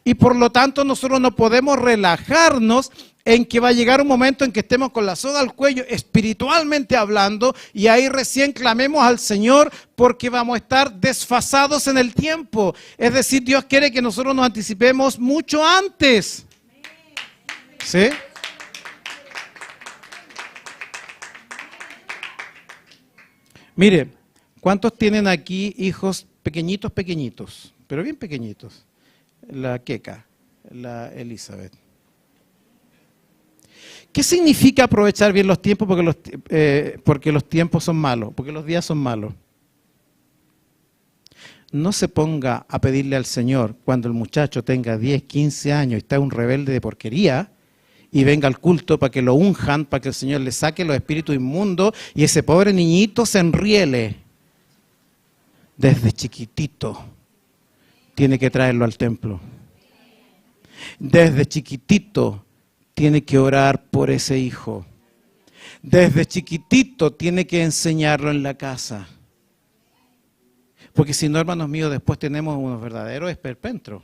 [SPEAKER 1] Y por lo tanto nosotros no podemos relajarnos en que va a llegar un momento en que estemos con la soga al cuello espiritualmente hablando y ahí recién clamemos al Señor porque vamos a estar desfasados en el tiempo. Es decir, Dios quiere que nosotros nos anticipemos mucho antes. ¿Sí? Mire, ¿cuántos tienen aquí hijos pequeñitos, pero bien pequeñitos? La Keka, la Elizabeth. ¿Qué significa aprovechar bien los tiempos porque los tiempos son malos, porque los días son malos? No se ponga a pedirle al Señor cuando el muchacho tenga 10, 15 años y está un rebelde de porquería y venga al culto para que lo unjan, para que el Señor le saque los espíritus inmundos y ese pobre niñito se enriele. Desde chiquitito tiene que traerlo al templo. Desde chiquitito tiene que orar por ese hijo. Desde chiquitito tiene que enseñarlo en la casa. Porque si no, hermanos míos, después tenemos unos verdaderos esperpentros.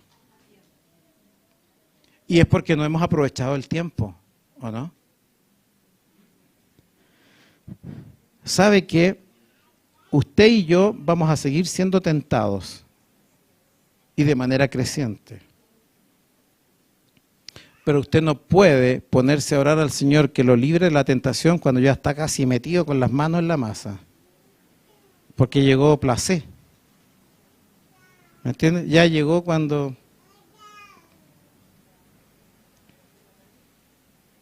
[SPEAKER 1] Y es porque no hemos aprovechado el tiempo, ¿o no? ¿Sabe qué? Usted y yo vamos a seguir siendo tentados y de manera creciente. Pero usted no puede ponerse a orar al Señor que lo libre de la tentación cuando ya está casi metido con las manos en la masa. Porque llegó placé. ¿Me entiende? Ya llegó cuando...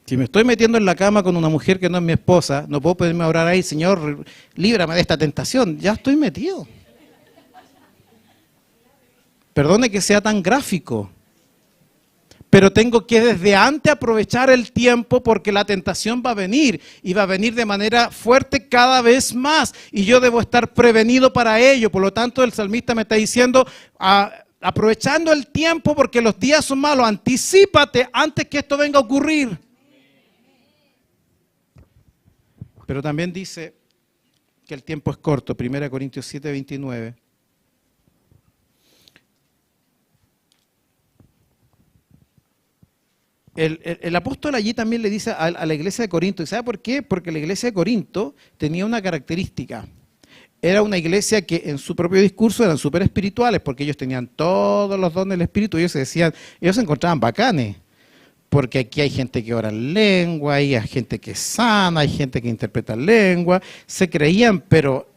[SPEAKER 1] Si me estoy metiendo en la cama con una mujer que no es mi esposa, no puedo ponerme a orar ahí, Señor, líbrame de esta tentación. Ya estoy metido. Perdone que sea tan gráfico, pero tengo que desde antes aprovechar el tiempo porque la tentación va a venir y va a venir de manera fuerte cada vez más y yo debo estar prevenido para ello. Por lo tanto, el salmista me está diciendo, aprovechando el tiempo porque los días son malos, anticípate antes que esto venga a ocurrir. Pero también dice que el tiempo es corto, 1 Corintios 7, 29. el apóstol allí también le dice a la iglesia de Corinto, ¿y sabe por qué? Porque la iglesia de Corinto tenía una característica. Era una iglesia que en su propio discurso eran súper espirituales, porque ellos tenían todos los dones del espíritu, ellos se encontraban bacanes. Porque aquí hay gente que ora en lengua, hay gente que sana, hay gente que interpreta en lengua, se creían, pero...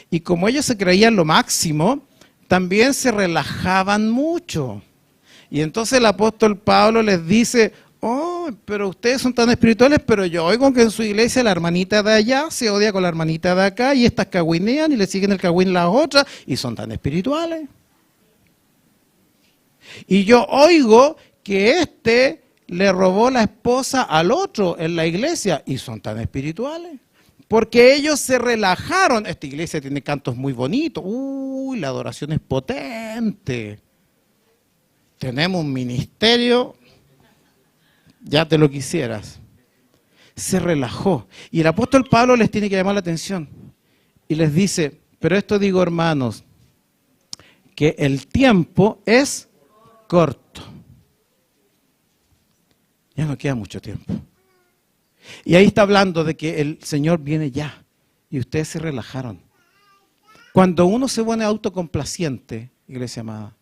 [SPEAKER 1] Y como ellos se creían lo máximo, también se relajaban mucho. Y entonces el apóstol Pablo les dice, oh, pero ustedes son tan espirituales, pero yo oigo que en su iglesia la hermanita de allá se odia con la hermanita de acá, y estas cagüinean y le siguen el cagüín las otras, y son tan espirituales. Y yo oigo que este le robó la esposa al otro en la iglesia, y son tan espirituales. Porque ellos se relajaron. Esta iglesia tiene cantos muy bonitos. Uy, la adoración es potente. Tenemos un ministerio, ya te lo quisieras. Se relajó. Y el apóstol Pablo les tiene que llamar la atención. Y les dice, pero esto digo, hermanos, que el tiempo es corto. Ya no queda mucho tiempo. Y ahí está hablando de que el Señor viene ya. Y ustedes se relajaron. Cuando uno se pone autocomplaciente, iglesia amada,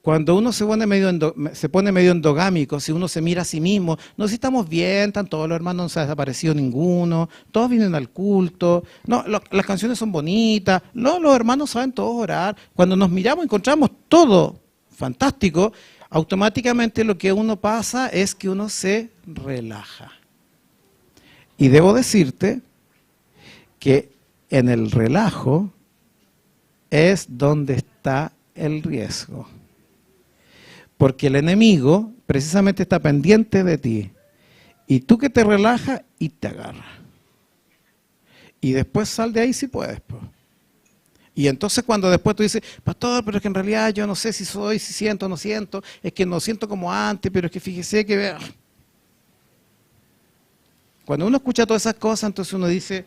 [SPEAKER 1] cuando uno se pone medio endogámico, si uno se mira a sí mismo, no, si estamos bien, están todos los hermanos, no se ha desaparecido ninguno, todos vienen al culto, no, las canciones son bonitas, no, los hermanos saben todos orar. Cuando nos miramos encontramos todo fantástico, automáticamente lo que uno pasa es que uno se relaja. Y debo decirte que en el relajo es donde está el riesgo. Porque el enemigo precisamente está pendiente de ti. Y tú que te relajas y te agarra. Y después sal de ahí si puedes. Pues. Y entonces cuando después tú dices, pastor, pero es que en realidad yo no sé si soy, si siento o no siento, es que no siento como antes, pero es que fíjese que... Cuando uno escucha todas esas cosas, entonces uno dice,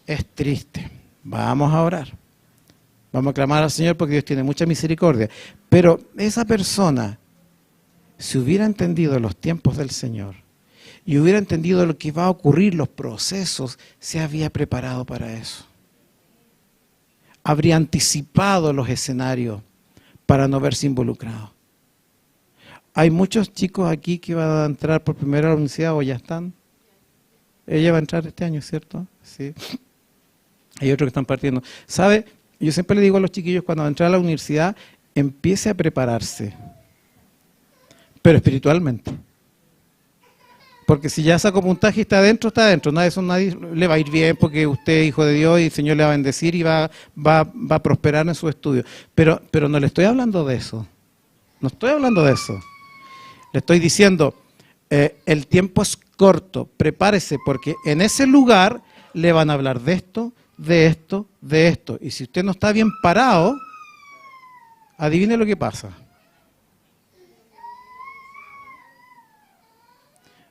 [SPEAKER 1] es triste, vamos a orar. Vamos a clamar al Señor porque Dios tiene mucha misericordia. Pero esa persona, si hubiera entendido los tiempos del Señor y hubiera entendido lo que iba a ocurrir, los procesos, se había preparado para eso. Habría anticipado los escenarios para no verse involucrado. Hay muchos chicos aquí que van a entrar por primera vez a la universidad o ya están. Ella va a entrar este año, ¿cierto? Sí. Hay otros que están partiendo. ¿Sabe? Yo siempre le digo a los chiquillos, cuando van a entrar a la universidad, empiece a prepararse. Pero espiritualmente. Porque si ya sacó puntaje y está adentro, está adentro. Nadie le va a ir bien porque usted es hijo de Dios y el Señor le va a bendecir y va a prosperar en su estudio. Pero no le estoy hablando de eso. No estoy hablando de eso. Le estoy diciendo, el tiempo es corto, prepárese, porque en ese lugar le van a hablar de esto, de esto, de esto. Y si usted no está bien parado, adivine lo que pasa.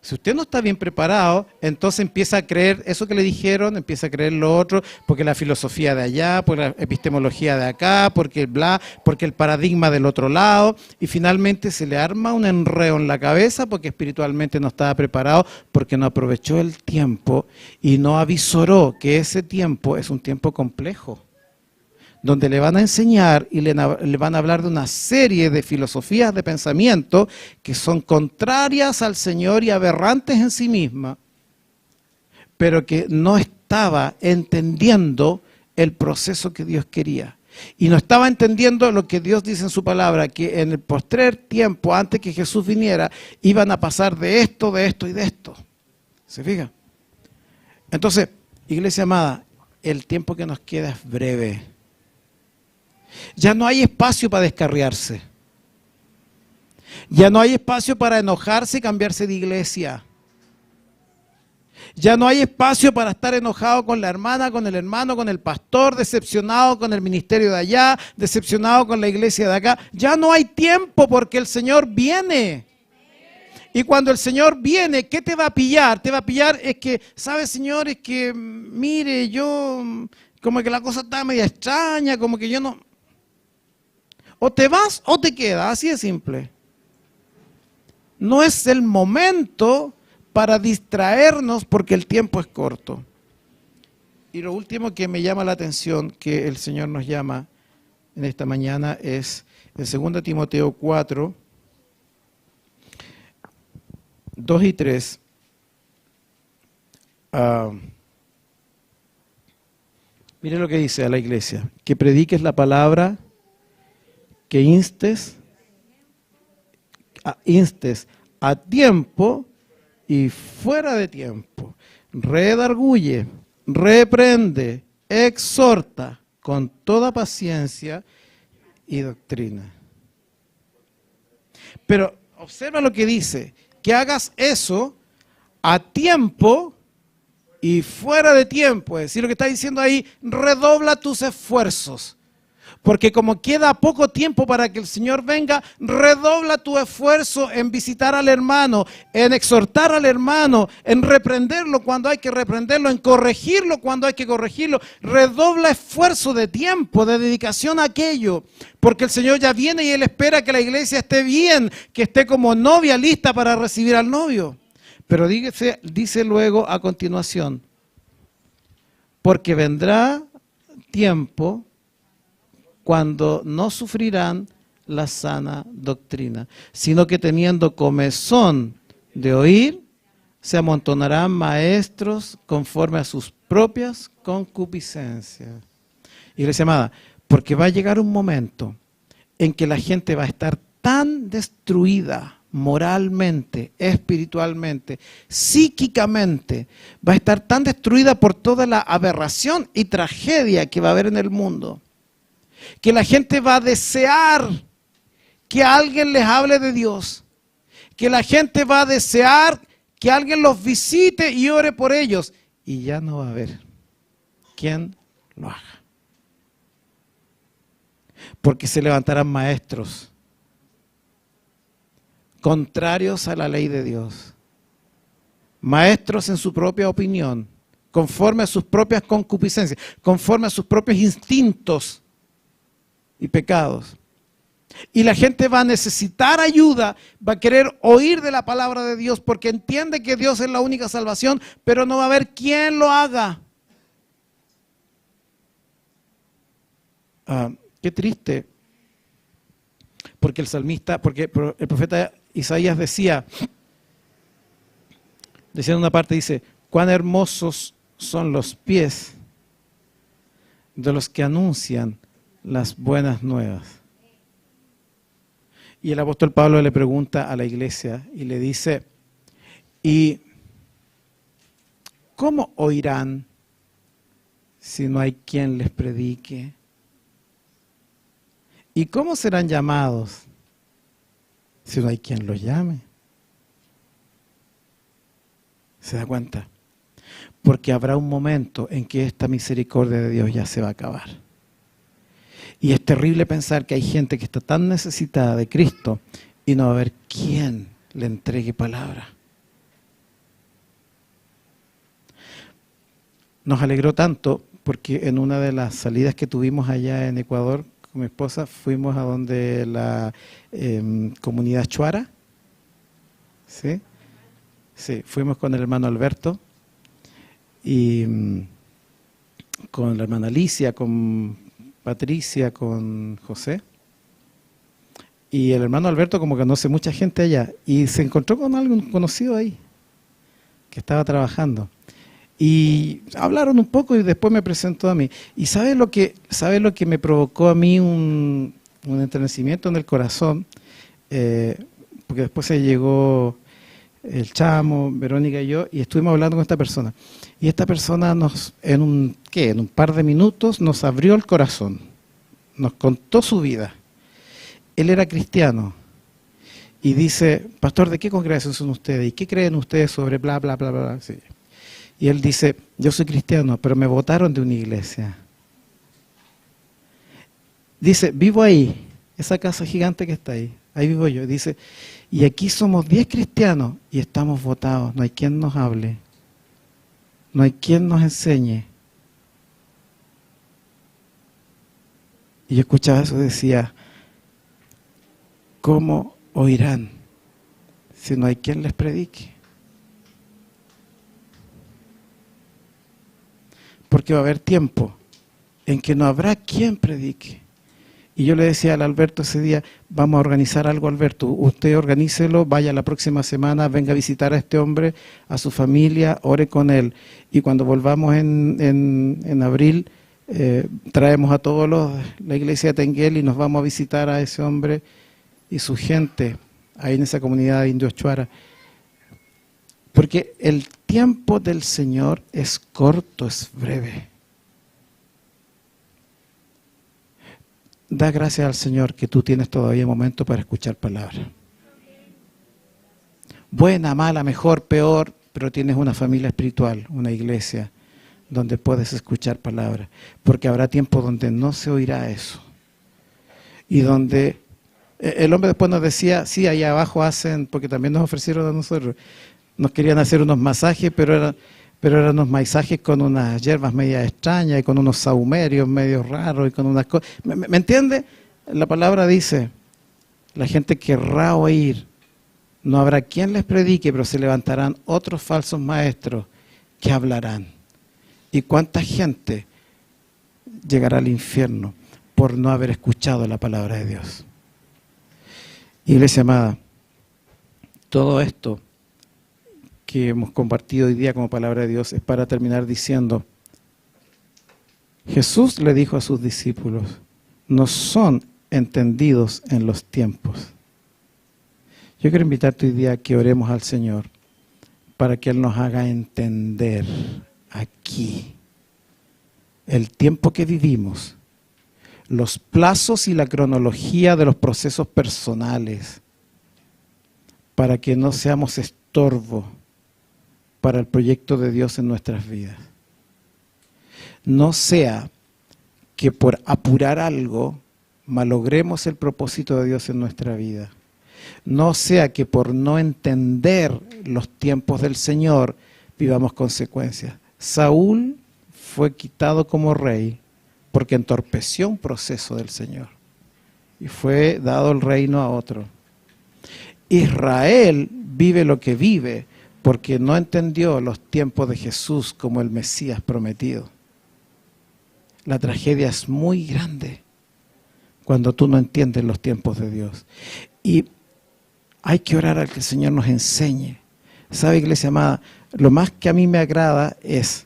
[SPEAKER 1] Si usted no está bien preparado, entonces empieza a creer eso que le dijeron, empieza a creer lo otro, porque la filosofía de allá, porque la epistemología de acá, porque el bla, porque el paradigma del otro lado, y finalmente se le arma un enreo en la cabeza porque espiritualmente no estaba preparado, porque no aprovechó el tiempo y no avisoró que ese tiempo es un tiempo complejo, donde le van a enseñar y le van a hablar de una serie de filosofías de pensamiento que son contrarias al Señor y aberrantes en sí mismas, pero que no estaba entendiendo el proceso que Dios quería. Y no estaba entendiendo lo que Dios dice en su palabra, que en el postrer tiempo, antes que Jesús viniera, iban a pasar de esto y de esto. ¿Se fija? Entonces, iglesia amada, el tiempo que nos queda es breve. Ya no hay espacio para descarriarse. Ya no hay espacio para enojarse y cambiarse de iglesia. Ya no hay espacio para estar enojado con la hermana, con el hermano, con el pastor, decepcionado con el ministerio de allá, decepcionado con la iglesia de acá. Ya no hay tiempo porque el Señor viene. Y cuando el Señor viene, ¿qué te va a pillar? Te va a pillar es que, ¿sabe, Señor? Es que, mire, yo, como que la cosa está media extraña, como que yo no... O te vas o te quedas, así de simple. No es el momento para distraernos porque el tiempo es corto. Y lo último que me llama la atención, que el Señor nos llama en esta mañana, es en 2 Timoteo 4, 2 y 3. Mire lo que dice a la iglesia: que prediques la palabra, que instes a tiempo y fuera de tiempo, redarguye, reprende, exhorta con toda paciencia y doctrina. Pero observa lo que dice: que hagas eso a tiempo y fuera de tiempo. Es decir, lo que está diciendo ahí: redobla tus esfuerzos. Porque como queda poco tiempo para que el Señor venga, redobla tu esfuerzo en visitar al hermano, en exhortar al hermano, en reprenderlo cuando hay que reprenderlo, en corregirlo cuando hay que corregirlo. Redobla esfuerzo de tiempo, de dedicación a aquello. Porque el Señor ya viene y Él espera que la iglesia esté bien, que esté como novia lista para recibir al novio. Pero dice luego a continuación: porque vendrá tiempo cuando no sufrirán la sana doctrina, sino que teniendo comezón de oír, se amontonarán maestros conforme a sus propias concupiscencias. Iglesia amada, porque va a llegar un momento en que la gente va a estar tan destruida moralmente, espiritualmente, psíquicamente, va a estar tan destruida por toda la aberración y tragedia que va a haber en el mundo, que la gente va a desear que alguien les hable de Dios, que la gente va a desear que alguien los visite y ore por ellos, y ya no va a haber quien lo haga. Porque se levantarán maestros contrarios a la ley de Dios, maestros en su propia opinión, conforme a sus propias concupiscencias, conforme a sus propios instintos y pecados. Y la gente va a necesitar ayuda, va a querer oír de la palabra de Dios porque entiende que Dios es la única salvación, pero no va a haber quien lo haga. Qué triste, porque el profeta Isaías decía en una parte, dice: cuán hermosos son los pies de los que anuncian las buenas nuevas. Y el apóstol Pablo le pregunta a la iglesia y le dice: ¿y cómo oirán si no hay quien les predique? ¿Y cómo serán llamados si no hay quien los llame? ¿Se da cuenta? Porque habrá un momento en que esta misericordia de Dios ya se va a acabar. Y es terrible pensar que hay gente que está tan necesitada de Cristo y no va a haber quien le entregue palabra. Nos alegró tanto porque en una de las salidas que tuvimos allá en Ecuador con mi esposa, fuimos a donde la comunidad Chuara. ¿Sí? Sí, fuimos con el hermano Alberto y con la hermana Alicia, con Patricia, con José. Y el hermano Alberto como que conoce mucha gente allá y se encontró con algún conocido ahí que estaba trabajando. Y hablaron un poco y después me presentó a mí. ¿Y sabe lo que me provocó a mí un enternecimiento en el corazón? Porque después se llegó el Chamo, Verónica y yo, y estuvimos hablando con esta persona. Y esta persona en un par de minutos nos abrió el corazón, nos contó su vida. Él era cristiano y dice: pastor, ¿de qué congregación son ustedes? ¿Y qué creen ustedes sobre bla, bla, bla, bla? Sí. Y él dice: yo soy cristiano, pero me botaron de una iglesia. Dice: vivo ahí, esa casa gigante que está ahí vivo yo. Dice: y aquí somos 10 cristianos y estamos votados, no hay quien nos hable, no hay quien nos enseñe. Y yo escuchaba eso y decía: ¿cómo oirán si no hay quien les predique? Porque va a haber tiempo en que no habrá quien predique. Y yo le decía al Alberto ese día, vamos a organizar algo, Alberto, usted organícelo, vaya la próxima semana, venga a visitar a este hombre, a su familia, ore con él. Y cuando volvamos en abril, traemos a todos la iglesia de Tenguel y nos vamos a visitar a ese hombre y su gente, ahí en esa comunidad de Indios Chuara. Porque el tiempo del Señor es corto, es breve. Da gracias al Señor que tú tienes todavía momento para escuchar palabra. Buena, mala, mejor, peor, pero tienes una familia espiritual, una iglesia, donde puedes escuchar palabra. Porque habrá tiempo donde no se oirá eso. Y donde el hombre después nos decía, sí, allá abajo hacen, porque también nos ofrecieron a nosotros, nos querían hacer unos masajes, pero eran unos masajes con unas hierbas medias extrañas y con unos sahumerios medios raros y con unas cosas. ¿Me entiende? La palabra dice, la gente querrá oír, no habrá quien les predique, pero se levantarán otros falsos maestros que hablarán. ¿Y cuánta gente llegará al infierno por no haber escuchado la palabra de Dios? Iglesia amada, todo esto que hemos compartido hoy día como palabra de Dios es para terminar diciendo, Jesús le dijo a sus discípulos, no son entendidos en los tiempos. Yo quiero invitarte hoy día a que oremos al Señor para que Él nos haga entender aquí el tiempo que vivimos, los plazos y la cronología de los procesos personales, para que no seamos estorbo para el proyecto de Dios en nuestras vidas. No sea que por apurar algo malogremos el propósito de Dios en nuestra vida. No sea que por no entender los tiempos del Señor vivamos consecuencias. Saúl fue quitado como rey porque entorpeció un proceso del Señor y fue dado el reino a otro. Israel vive lo que vive porque no entendió los tiempos de Jesús como el Mesías prometido. La tragedia es muy grande cuando tú no entiendes los tiempos de Dios. Y hay que orar al que el Señor nos enseñe. ¿Sabe, iglesia amada? Lo más que a mí me agrada es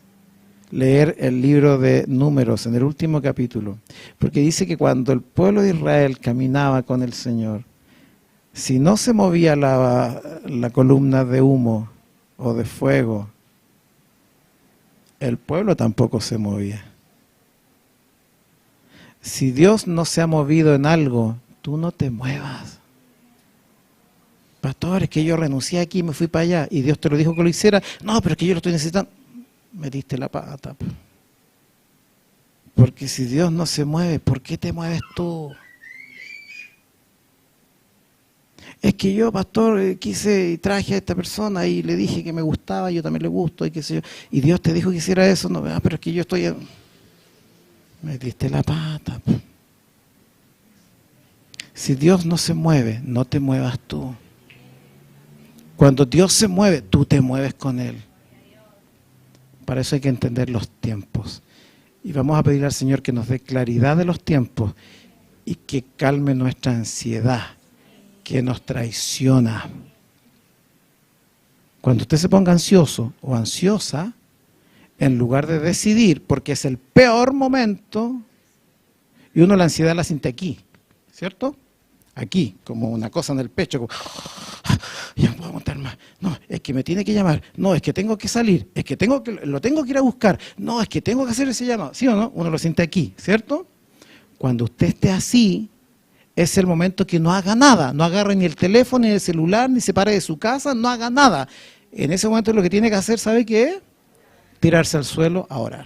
[SPEAKER 1] leer el libro de Números en el último capítulo, porque dice que cuando el pueblo de Israel caminaba con el Señor, si no se movía la columna de humo o de fuego, el pueblo tampoco se movía. Si Dios no se ha movido en algo, tú no te muevas. Pastor, es que yo renuncié aquí y me fui para allá, y Dios te lo dijo que lo hiciera. No, pero es que yo lo estoy necesitando. Metiste la pata. Porque si Dios no se mueve, ¿por qué te mueves tú? Es que yo, pastor, quise y traje a esta persona y le dije que me gustaba, yo también le gusto y qué sé yo. Y Dios te dijo que hiciera eso. No, pero es que yo estoy... Metiste la pata. Si Dios no se mueve, no te muevas tú. Cuando Dios se mueve, tú te mueves con Él. Para eso hay que entender los tiempos. Y vamos a pedir al Señor que nos dé claridad de los tiempos y que calme nuestra ansiedad, que nos traiciona. Cuando usted se ponga ansioso o ansiosa, en lugar de decidir, porque es el peor momento, y uno la ansiedad la siente aquí, ¿cierto? Aquí, como una cosa en el pecho, como, ya no puedo aguantar más. No, es que me tiene que llamar. No, es que tengo que salir. Es que lo tengo que ir a buscar. No, es que tengo que hacer ese llamado. ¿Sí o no? Uno lo siente aquí, ¿cierto? Cuando usted esté así, es el momento que no haga nada. No agarre ni el teléfono, ni el celular, ni se pare de su casa, no haga nada. En ese momento lo que tiene que hacer, ¿sabe qué es? Tirarse al suelo a orar.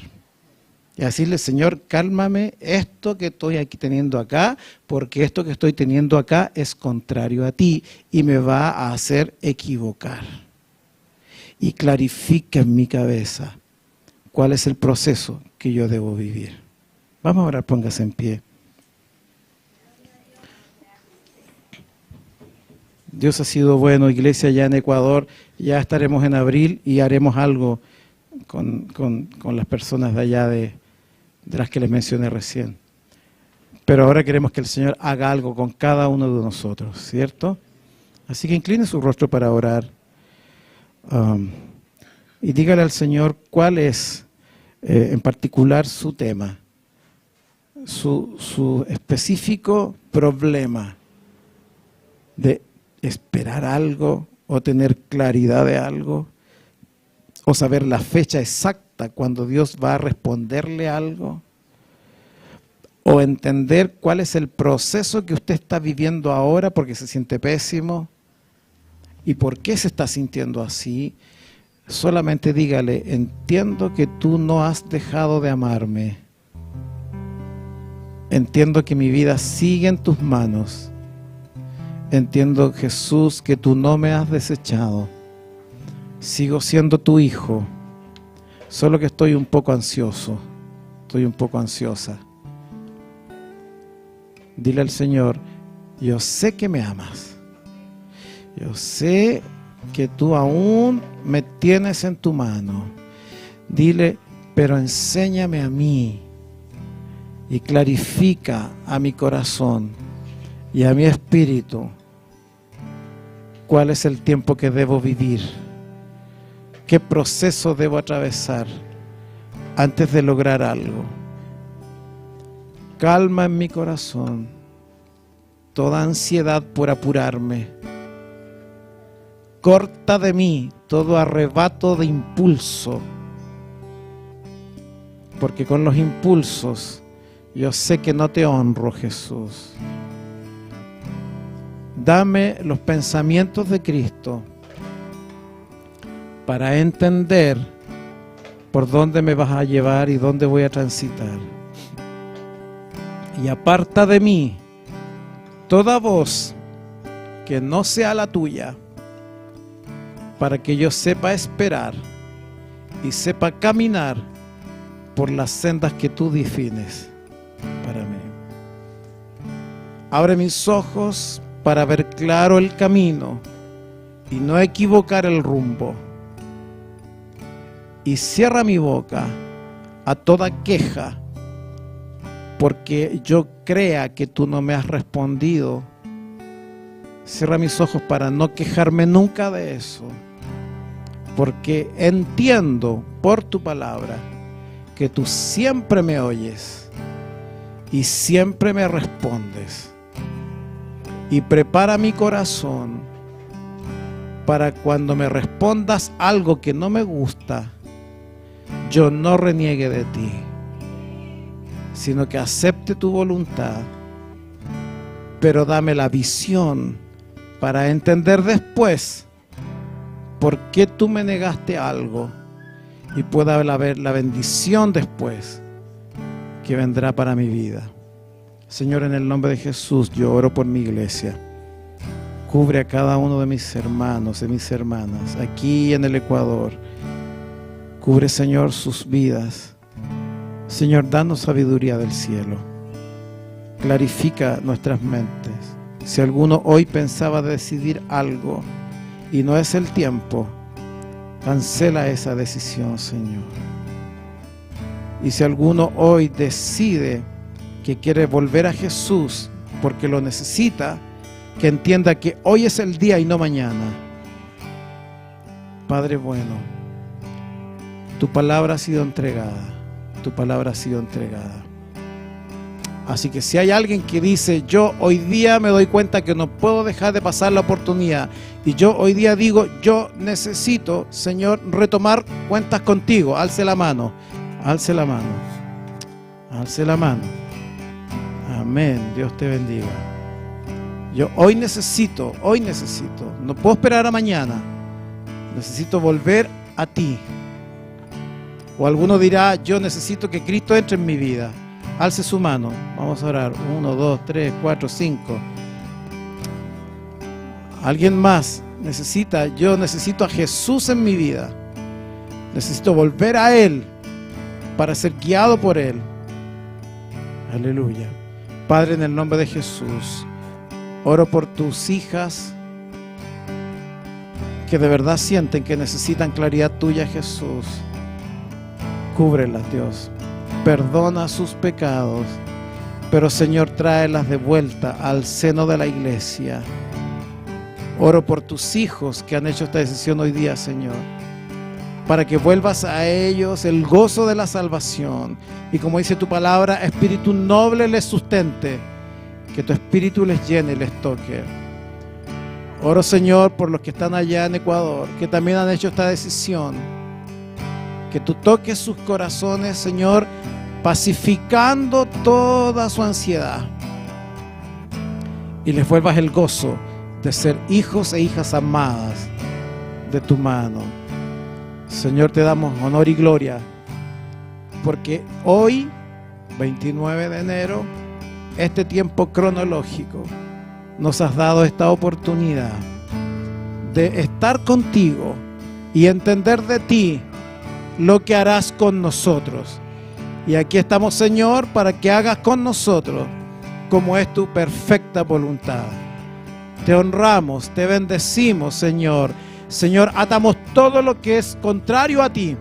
[SPEAKER 1] Y decirle, Señor, cálmame esto que estoy aquí teniendo acá, porque esto que estoy teniendo acá es contrario a ti y me va a hacer equivocar. Y clarifica en mi cabeza cuál es el proceso que yo debo vivir. Vamos a orar, póngase en pie. Dios ha sido bueno, iglesia, ya en Ecuador. Ya estaremos en abril y haremos algo con las personas de allá de las que les mencioné recién. Pero ahora queremos que el Señor haga algo con cada uno de nosotros, ¿cierto? Así que incline su rostro para orar. Y dígale al Señor cuál es en particular su tema, su específico problema de esperar algo o tener claridad de algo o saber la fecha exacta cuando Dios va a responderle algo o entender cuál es el proceso que usted está viviendo ahora porque se siente pésimo y por qué se está sintiendo así. Solamente dígale: entiendo que tú no has dejado de amarme. Entiendo que mi vida sigue en tus manos. Entiendo, Jesús, que tú no me has desechado. Sigo siendo tu hijo. Solo que estoy un poco ansioso. Estoy un poco ansiosa. Dile al Señor: yo sé que me amas. Yo sé que tú aún me tienes en tu mano. Dile: pero enséñame a mí y clarifica a mi corazón y a mi espíritu cuál es el tiempo que debo vivir, qué proceso debo atravesar antes de lograr algo. Calma en mi corazón toda ansiedad por apurarme. Corta de mí todo arrebato de impulso, porque con los impulsos yo sé que no te honro, Jesús. Dame los pensamientos de Cristo para entender por dónde me vas a llevar y dónde voy a transitar. Y aparta de mí toda voz que no sea la tuya, para que yo sepa esperar y sepa caminar por las sendas que tú defines para mí. Abre mis ojos para ver claro el camino y no equivocar el rumbo. Y cierra mi boca a toda queja, porque yo crea que tú no me has respondido. Cierra mis ojos para no quejarme nunca de eso, porque entiendo por tu palabra que tú siempre me oyes y siempre me respondes. Y prepara mi corazón para cuando me respondas algo que no me gusta, yo no reniegue de ti, sino que acepte tu voluntad, pero dame la visión para entender después por qué tú me negaste algo y pueda haber la bendición después que vendrá para mi vida. Señor, en el nombre de Jesús, yo oro por mi iglesia. Cubre a cada uno de mis hermanos, de mis hermanas, aquí en el Ecuador. Cubre, Señor, sus vidas. Señor, danos sabiduría del cielo. Clarifica nuestras mentes. Si alguno hoy pensaba decidir algo y no es el tiempo, cancela esa decisión, Señor. Y si alguno hoy decide que quiere volver a Jesús porque lo necesita, que entienda que hoy es el día y no mañana. Padre bueno, tu palabra ha sido entregada, tu palabra ha sido entregada. Así que si hay alguien que dice: yo hoy día me doy cuenta que no puedo dejar de pasar la oportunidad, y yo hoy día digo: yo necesito, Señor, retomar cuentas contigo, alce la mano, alce la mano, alce la mano. Amén, Dios te bendiga. Yo hoy necesito, no puedo esperar a mañana, necesito volver a ti. O alguno dirá: yo necesito que Cristo entre en mi vida. Alce su mano, vamos a orar. 1, 2, 3, 4, 5. Alguien más necesita: yo necesito a Jesús en mi vida. Necesito volver a Él para ser guiado por Él. Aleluya. Padre, en el nombre de Jesús, oro por tus hijas que de verdad sienten que necesitan claridad tuya, Jesús. Cúbrelas, Dios. Perdona sus pecados. Pero, Señor, tráelas de vuelta al seno de la iglesia. Oro por tus hijos que han hecho esta decisión hoy día, Señor, para que vuelvas a ellos el gozo de la salvación. Y como dice tu palabra, espíritu noble les sustente, que tu espíritu les llene y les toque. Oro, Señor, por los que están allá en Ecuador, que también han hecho esta decisión. Que tú toques sus corazones, Señor, pacificando toda su ansiedad. Y les vuelvas el gozo de ser hijos e hijas amadas de tu mano. Señor, te damos honor y gloria, porque hoy, 29 de enero, este tiempo cronológico, nos has dado esta oportunidad de estar contigo y entender de ti lo que harás con nosotros. Y aquí estamos, Señor, para que hagas con nosotros como es tu perfecta voluntad. Te honramos, te bendecimos, Señor. Señor, atamos todo lo que es contrario a ti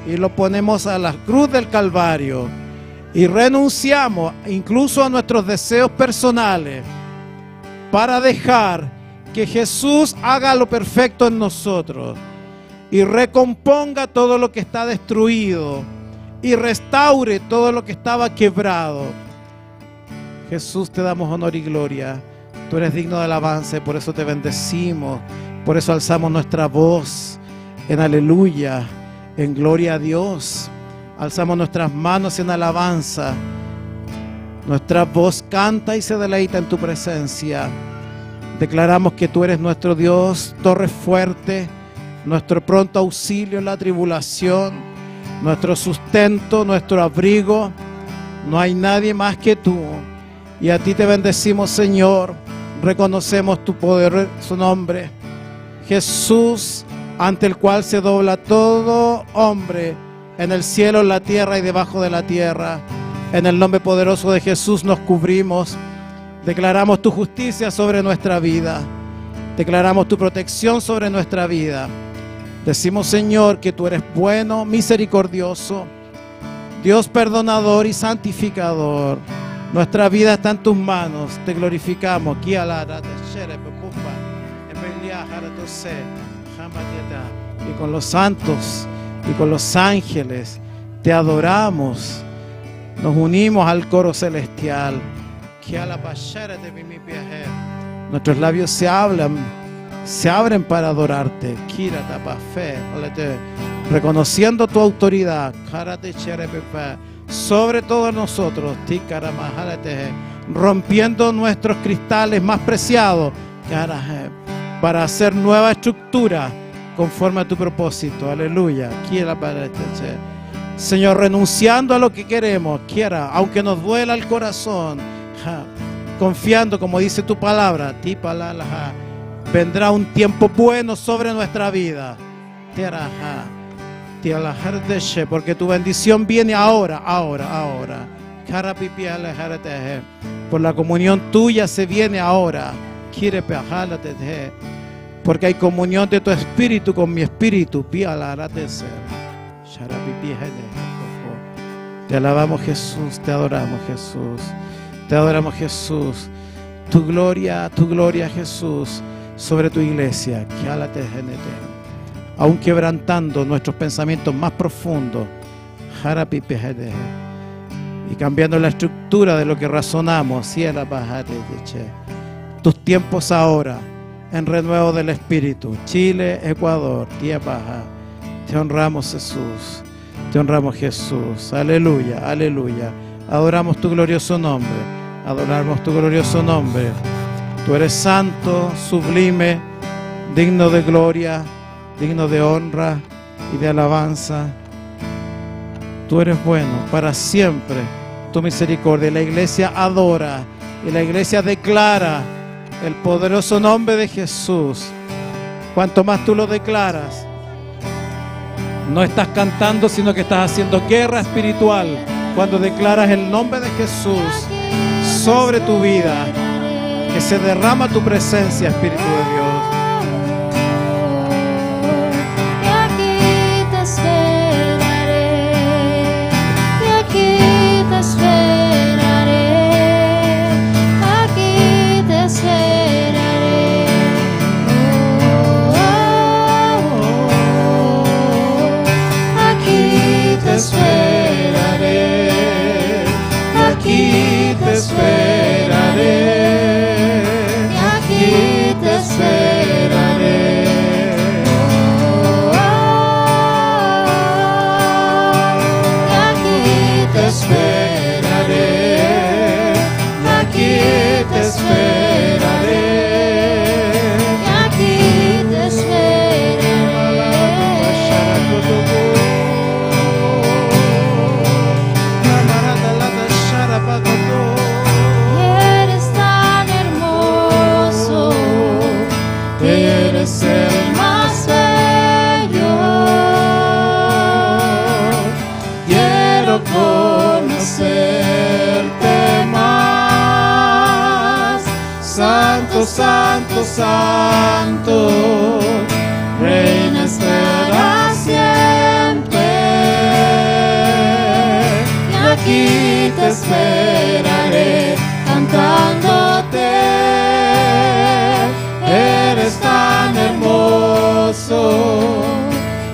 [SPEAKER 1] y lo ponemos a la cruz del Calvario y renunciamos incluso a nuestros deseos personales para dejar que Jesús haga lo perfecto en nosotros y recomponga todo lo que está destruido y restaure todo lo que estaba quebrado. Jesús, te damos honor y gloria. Tú eres digno de alabanza y por eso te bendecimos. Por eso alzamos nuestra voz en aleluya, en gloria a Dios. Alzamos nuestras manos en alabanza. Nuestra voz canta y se deleita en tu presencia. Declaramos que tú eres nuestro Dios, torre fuerte, nuestro pronto auxilio en la tribulación, nuestro sustento, nuestro abrigo. No hay nadie más que tú. Y a ti te bendecimos, Señor. Reconocemos tu poder, su nombre. Jesús, ante el cual se dobla todo hombre en el cielo, en la tierra y debajo de la tierra. En el nombre poderoso de Jesús nos cubrimos. Declaramos tu justicia sobre nuestra vida. Declaramos tu protección sobre nuestra vida. Decimos, Señor, que tú eres bueno, misericordioso, Dios perdonador y santificador. Nuestra vida está en tus manos. Te glorificamos. Y con los santos y con los ángeles te adoramos. Nos unimos al coro celestial. Nuestros labios se abren para adorarte. Reconociendo tu autoridad sobre todos nosotros, rompiendo nuestros cristales más preciados para hacer nueva estructura conforme a tu propósito. Aleluya. Señor, renunciando a lo que queremos, aunque nos duela el corazón, confiando, como dice tu palabra, vendrá un tiempo bueno sobre nuestra vida. Porque tu bendición viene ahora. Por la comunión tuya se viene ahora. Porque hay comunión de tu espíritu con mi espíritu. Te alabamos, Jesús, te adoramos, Jesús. Te adoramos, Jesús. Tu gloria, Jesús, sobre tu iglesia. Aún quebrantando nuestros pensamientos más profundos. Y cambiando la estructura de lo que razonamos. Tus tiempos ahora, en renuevo del Espíritu. Chile, Ecuador, Tierra. Te honramos, Jesús. Te honramos, Jesús. Aleluya, aleluya. Adoramos tu glorioso nombre. Adoramos tu glorioso nombre. Tú eres santo, sublime, digno de gloria, digno de honra y de alabanza. Tú eres bueno para siempre. Tu misericordia. La iglesia adora y la iglesia declara el poderoso nombre de Jesús. Cuanto más tú lo declaras, no estás cantando, sino que estás haciendo guerra espiritual. Cuando declaras el nombre de Jesús sobre tu vida, que se derrama tu presencia, Espíritu de Dios. Santo, santo, santo, reinas para siempre. Y aquí te esperaré cantándote. Eres tan hermoso,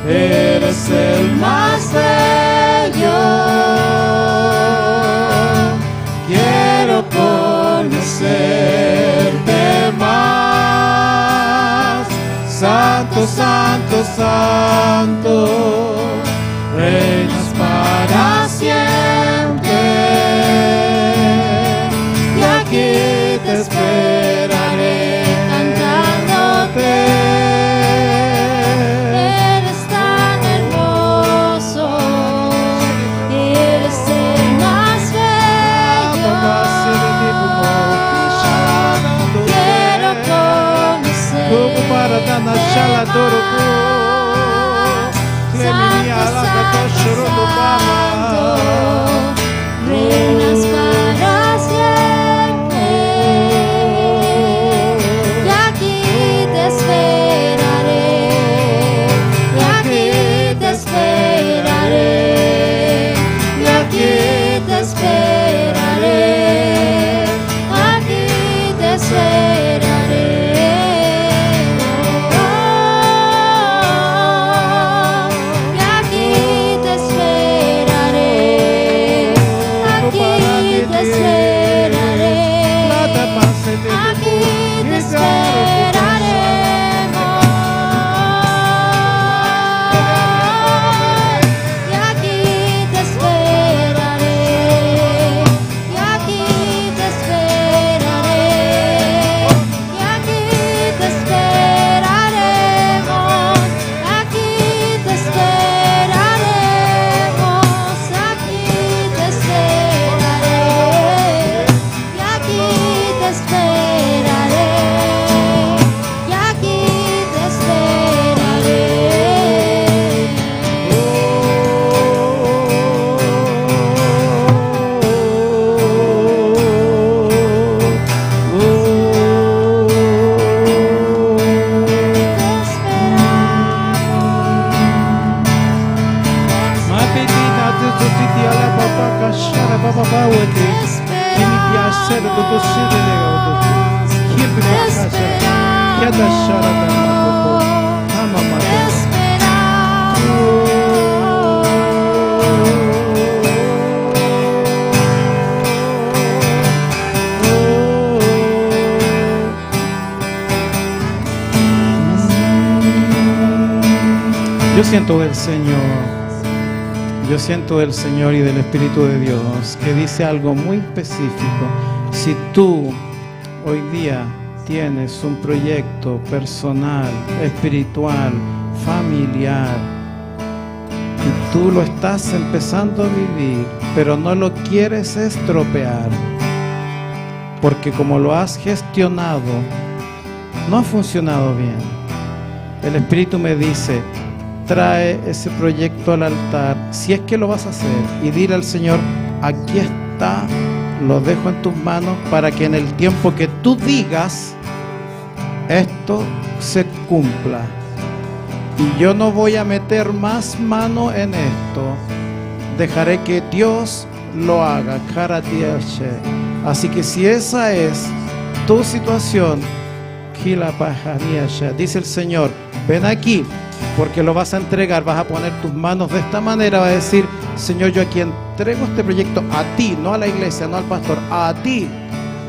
[SPEAKER 1] eres el más bello. Quiero conocerte más. Santo, santo, santo, reinas para siempre. Y aquí te esperaré cantándote.
[SPEAKER 2] Eres tan hermoso, eres el más bello. Quiero conocerte.
[SPEAKER 1] Como para Dana Shaladoro,
[SPEAKER 2] Santo, santo, santo, reinas para siempre. Y aquí te esperaré, y aquí te esperaré, y aquí te esperaré, aquí te esperaré. Y aquí te esperaré, aquí te esperaré, aquí te esperaremos. Y aquí te esperaré, y aquí te esperaré, y aquí te esperaremos, aquí te esperaremos, aquí te esperaré, y aquí te esperaré, y aquí te esperaré.
[SPEAKER 1] Yo siento del Señor, yo siento del Señor y del Espíritu de Dios que dice algo muy específico. Si tú hoy día tienes un proyecto personal, espiritual, familiar, y tú lo estás empezando a vivir, pero no lo quieres estropear, porque como lo has gestionado, no ha funcionado bien. El Espíritu me dice, trae ese proyecto al altar, si es que lo vas a hacer, y dile al Señor, aquí está, lo dejo en tus manos, para que en el tiempo que tú digas, esto se cumpla. Y yo no voy a meter más mano en esto, dejaré que Dios lo haga. Así que si esa es tu situación, dice el Señor, ven aquí, porque lo vas a entregar, vas a poner tus manos de esta manera, vas a decir, Señor, yo aquí entrego este proyecto a ti, no a la iglesia, no al pastor, a ti,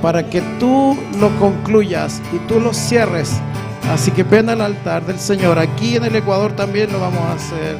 [SPEAKER 1] para que tú lo concluyas y tú lo cierres. Así que ven al altar del Señor. Aquí en el Ecuador también lo vamos a hacer.